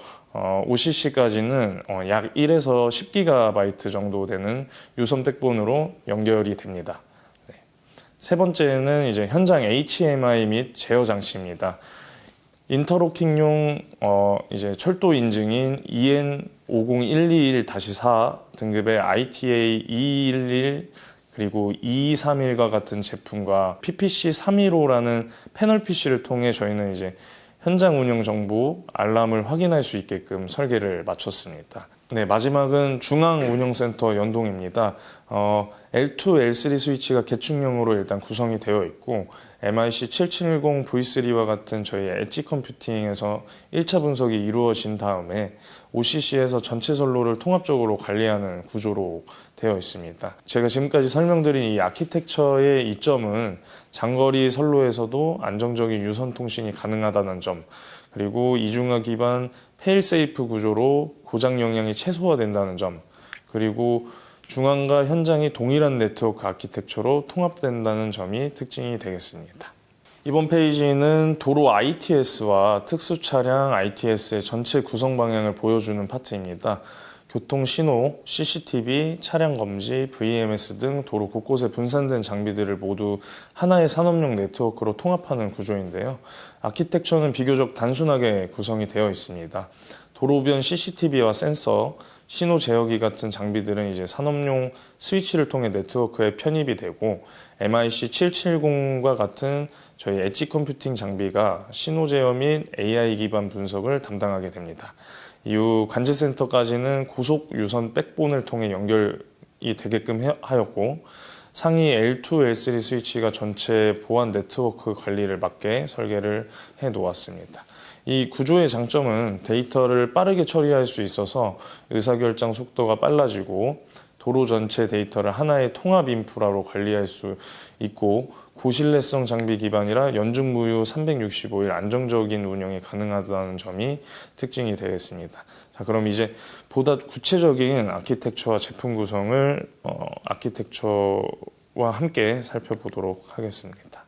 OCC까지는 약 1에서 10GB 정도 되는 유선 백본으로 연결이 됩니다. 네. 세 번째는 이제 현장 HMI 및 제어 장치입니다. 인터로킹용 이제 철도 인증인 EN50121-4 등급의 ITA 211 그리고 2231과 같은 제품과 PPC 315라는 패널 PC를 통해 저희는 이제 현장 운영 정보, 알람을 확인할 수 있게끔 설계를 마쳤습니다. 네, 마지막은 중앙 운영센터 연동입니다. L2, L3 스위치가 계층형으로 일단 구성이 되어 있고 MIC 7710 V3와 같은 저희 엣지 컴퓨팅에서 1차 분석이 이루어진 다음에 OCC에서 전체 선로를 통합적으로 관리하는 구조로 되어 있습니다. 제가 지금까지 설명드린 이 아키텍처의 이점은 장거리 선로에서도 안정적인 유선 통신이 가능하다는 점, 그리고 이중화 기반 페일세이프 구조로 고장 영향이 최소화된다는 점, 그리고 중앙과 현장이 동일한 네트워크 아키텍처로 통합된다는 점이 특징이 되겠습니다. 이번 페이지는 도로 ITS와 특수 차량 ITS의 전체 구성 방향을 보여주는 파트입니다. 교통 신호, CCTV, 차량 검지, VMS 등 도로 곳곳에 분산된 장비들을 모두 하나의 산업용 네트워크로 통합하는 구조인데요. 아키텍처는 비교적 단순하게 구성이 되어 있습니다. 도로변 CCTV와 센서, 신호 제어기 같은 장비들은 이제 산업용 스위치를 통해 네트워크에 편입이 되고 MIC 770과 같은 저희 엣지 컴퓨팅 장비가 신호 제어 및 AI 기반 분석을 담당하게 됩니다. 이후 관제센터까지는 고속 유선 백본을 통해 연결이 되게끔 하였고 상위 L2, L3 스위치가 전체 보안 네트워크 관리를 맡게 설계를 해 놓았습니다. 이 구조의 장점은 데이터를 빠르게 처리할 수 있어서 의사결정 속도가 빨라지고 도로 전체 데이터를 하나의 통합 인프라로 관리할 수 있고 고신뢰성 장비 기반이라 연중무휴 365일 안정적인 운영이 가능하다는 점이 특징이 되겠습니다. 자, 그럼 이제 보다 구체적인 아키텍처와 제품 구성을 아키텍처와 함께 살펴보도록 하겠습니다.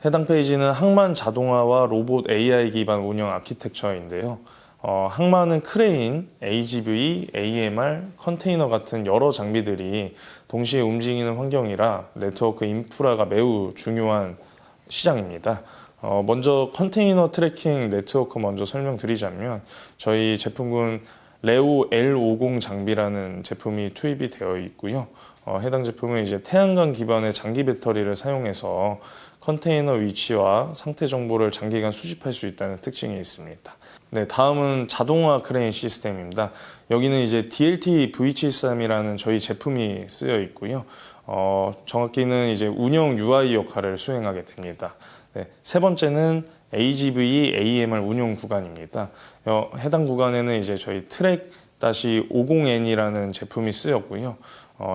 해당 페이지는 항만 자동화와 로봇 AI 기반 운영 아키텍처인데요. 항만은 크레인, AGV, AMR, 컨테이너 같은 여러 장비들이 동시에 움직이는 환경이라 네트워크 인프라가 매우 중요한 시장입니다. 먼저 컨테이너 트래킹 네트워크 먼저 설명드리자면 저희 제품군 레오 L50 장비라는 제품이 투입이 되어 있고요. 해당 제품은 이제 태양광 기반의 장기 배터리를 사용해서 컨테이너 위치와 상태 정보를 장기간 수집할 수 있다는 특징이 있습니다. 네, 다음은 자동화 크레인 시스템입니다. 여기는 이제 DLT V73이라는 저희 제품이 쓰여 있고요. 정확히는 이제 운영 UI 역할을 수행하게 됩니다. 네, 세 번째는 AGV AMR 운용 구간입니다. 해당 구간에는 이제 저희 트랙 50N이라는 제품이 쓰였고요.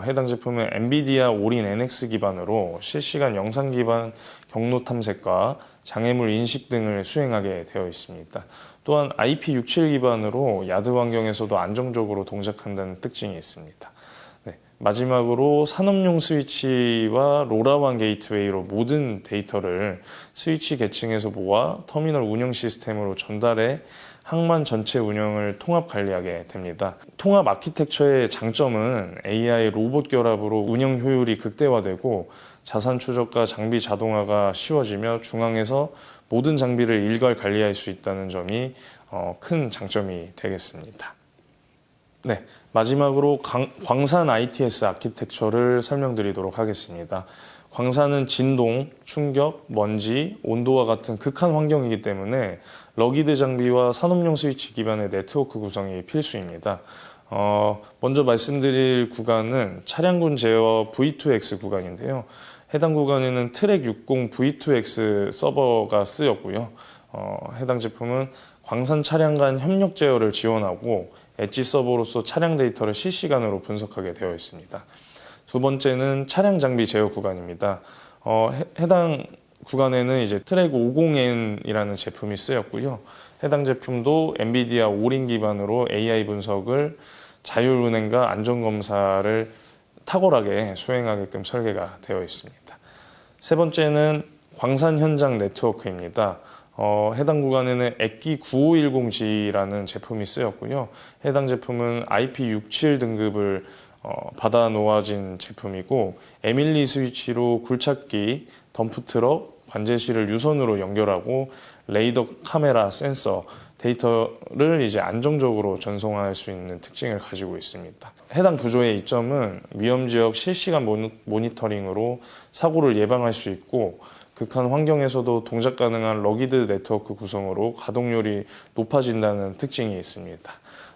해당 제품은 엔비디아 올인 NX 기반으로 실시간 영상 기반 경로 탐색과 장애물 인식 등을 수행하게 되어 있습니다. 또한 IP67 기반으로 야드 환경에서도 안정적으로 동작한다는 특징이 있습니다. 네, 마지막으로 산업용 스위치와 로라완 게이트웨이로 모든 데이터를 스위치 계층에서 모아 터미널 운영 시스템으로 전달해 항만 전체 운영을 통합 관리하게 됩니다. 통합 아키텍처의 장점은 AI 로봇 결합으로 운영 효율이 극대화되고 자산 추적과 장비 자동화가 쉬워지며 중앙에서 모든 장비를 일괄 관리할 수 있다는 점이 큰 장점이 되겠습니다. 네, 마지막으로 광산 ITS 아키텍처를 설명드리도록 하겠습니다. 광산은 진동, 충격, 먼지, 온도와 같은 극한 환경이기 때문에 러기드 장비와 산업용 스위치 기반의 네트워크 구성이 필수입니다. 먼저 말씀드릴 구간은 차량군 제어 V2X 구간인데요. 해당 구간에는 트랙 60 V2X 서버가 쓰였고요. 해당 제품은 광산 차량 간 협력 제어를 지원하고 엣지 서버로서 차량 데이터를 실시간으로 분석하게 되어 있습니다. 두 번째는 차량 장비 제어 구간입니다. 해당 구간에는 이제 트랙 50N이라는 제품이 쓰였고요. 해당 제품도 엔비디아 올인 기반으로 AI 분석을 자율 운행과 안전 검사를 탁월하게 수행하게끔 설계가 되어 있습니다. 세 번째는 광산 현장 네트워크입니다. 해당 구간에는 엑기 9510G라는 제품이 쓰였고요. 해당 제품은 IP67 등급을 받아 놓아진 제품이고 에밀리 스위치로 굴착기, 덤프트럭, 관제실을 유선으로 연결하고 레이더, 카메라, 센서, 데이터를 이제 안정적으로 전송할 수 있는 특징을 가지고 있습니다. 해당 구조의 이점은 위험지역 실시간 모니터링으로 사고를 예방할 수 있고 극한 환경에서도 동작 가능한 러기드 네트워크 구성으로 가동률이 높아진다는 특징이 있습니다.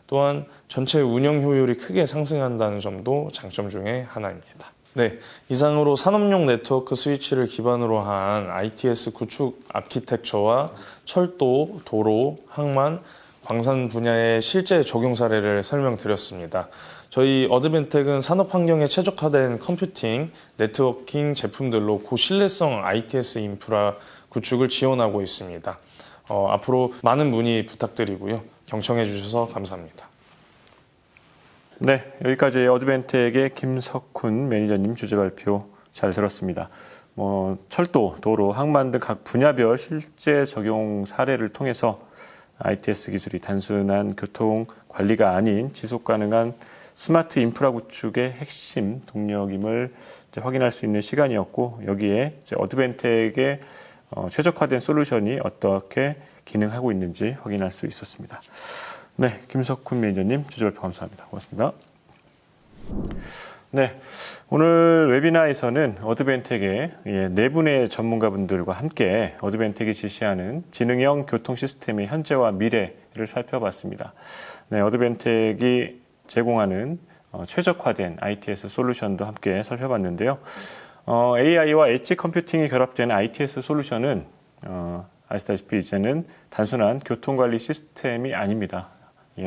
또한 전체 운영 효율이 크게 상승한다는 점도 장점 중에 하나입니다. 네, 이상으로 산업용 네트워크 스위치를 기반으로 한 ITS 구축 아키텍처와 철도, 도로, 항만, 광산 분야의 실제 적용 사례를 설명드렸습니다. 저희 어드벤텍은 산업 환경에 최적화된 컴퓨팅, 네트워킹 제품들로 고신뢰성 ITS 인프라 구축을 지원하고 있습니다. 앞으로 많은 문의 부탁드리고요. 경청해 주셔서 감사합니다. 네, 여기까지 어드벤텍의 김석훈 매니저님 주제 발표 잘 들었습니다. 철도, 도로, 항만 등 각 분야별 실제 적용 사례를 통해서 ITS 기술이 단순한 교통 관리가 아닌 지속 가능한 스마트 인프라 구축의 핵심 동력임을 확인할 수 있는 시간이었고, 여기에 어드벤텍의 최적화된 솔루션이 어떻게 기능하고 있는지 확인할 수 있었습니다. 네, 김석훈 매니저님 주제 발표 감사합니다. 고맙습니다. 네, 오늘 웨비나에서는 어드벤텍의 네 분의 전문가분들과 함께 어드벤텍이 제시하는 지능형 교통 시스템의 현재와 미래를 살펴봤습니다. 네, 어드벤텍이 제공하는 최적화된 ITS 솔루션도 함께 살펴봤는데요. AI와 엣지 컴퓨팅이 결합된 ITS 솔루션은 아시다시피 이제는 단순한 교통관리 시스템이 아닙니다.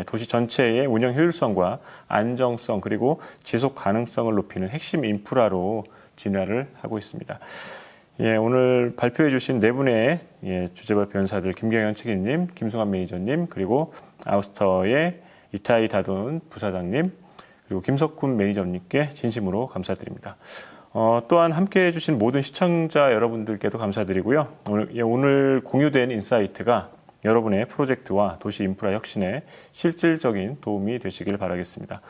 도시 전체의 운영 효율성과 안정성 그리고 지속 가능성을 높이는 핵심 인프라로 진화를 하고 있습니다. 오늘 발표해 주신 네 분의 주제 발표 연사들 김경현 책임님, 김승환 매니저님, 그리고 아우스터의 이타이 다돈 부사장님, 그리고 김석훈 매니저님께 진심으로 감사드립니다. 또한 함께해 주신 모든 시청자 여러분들께도 감사드리고요. 오늘 공유된 인사이트가 여러분의 프로젝트와 도시 인프라 혁신에 실질적인 도움이 되시길 바라겠습니다.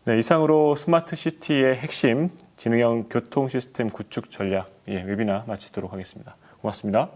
네, 이상으로 스마트 시티의 핵심 지능형 교통 시스템 구축 전략 웨비나 마치도록 하겠습니다. 고맙습니다.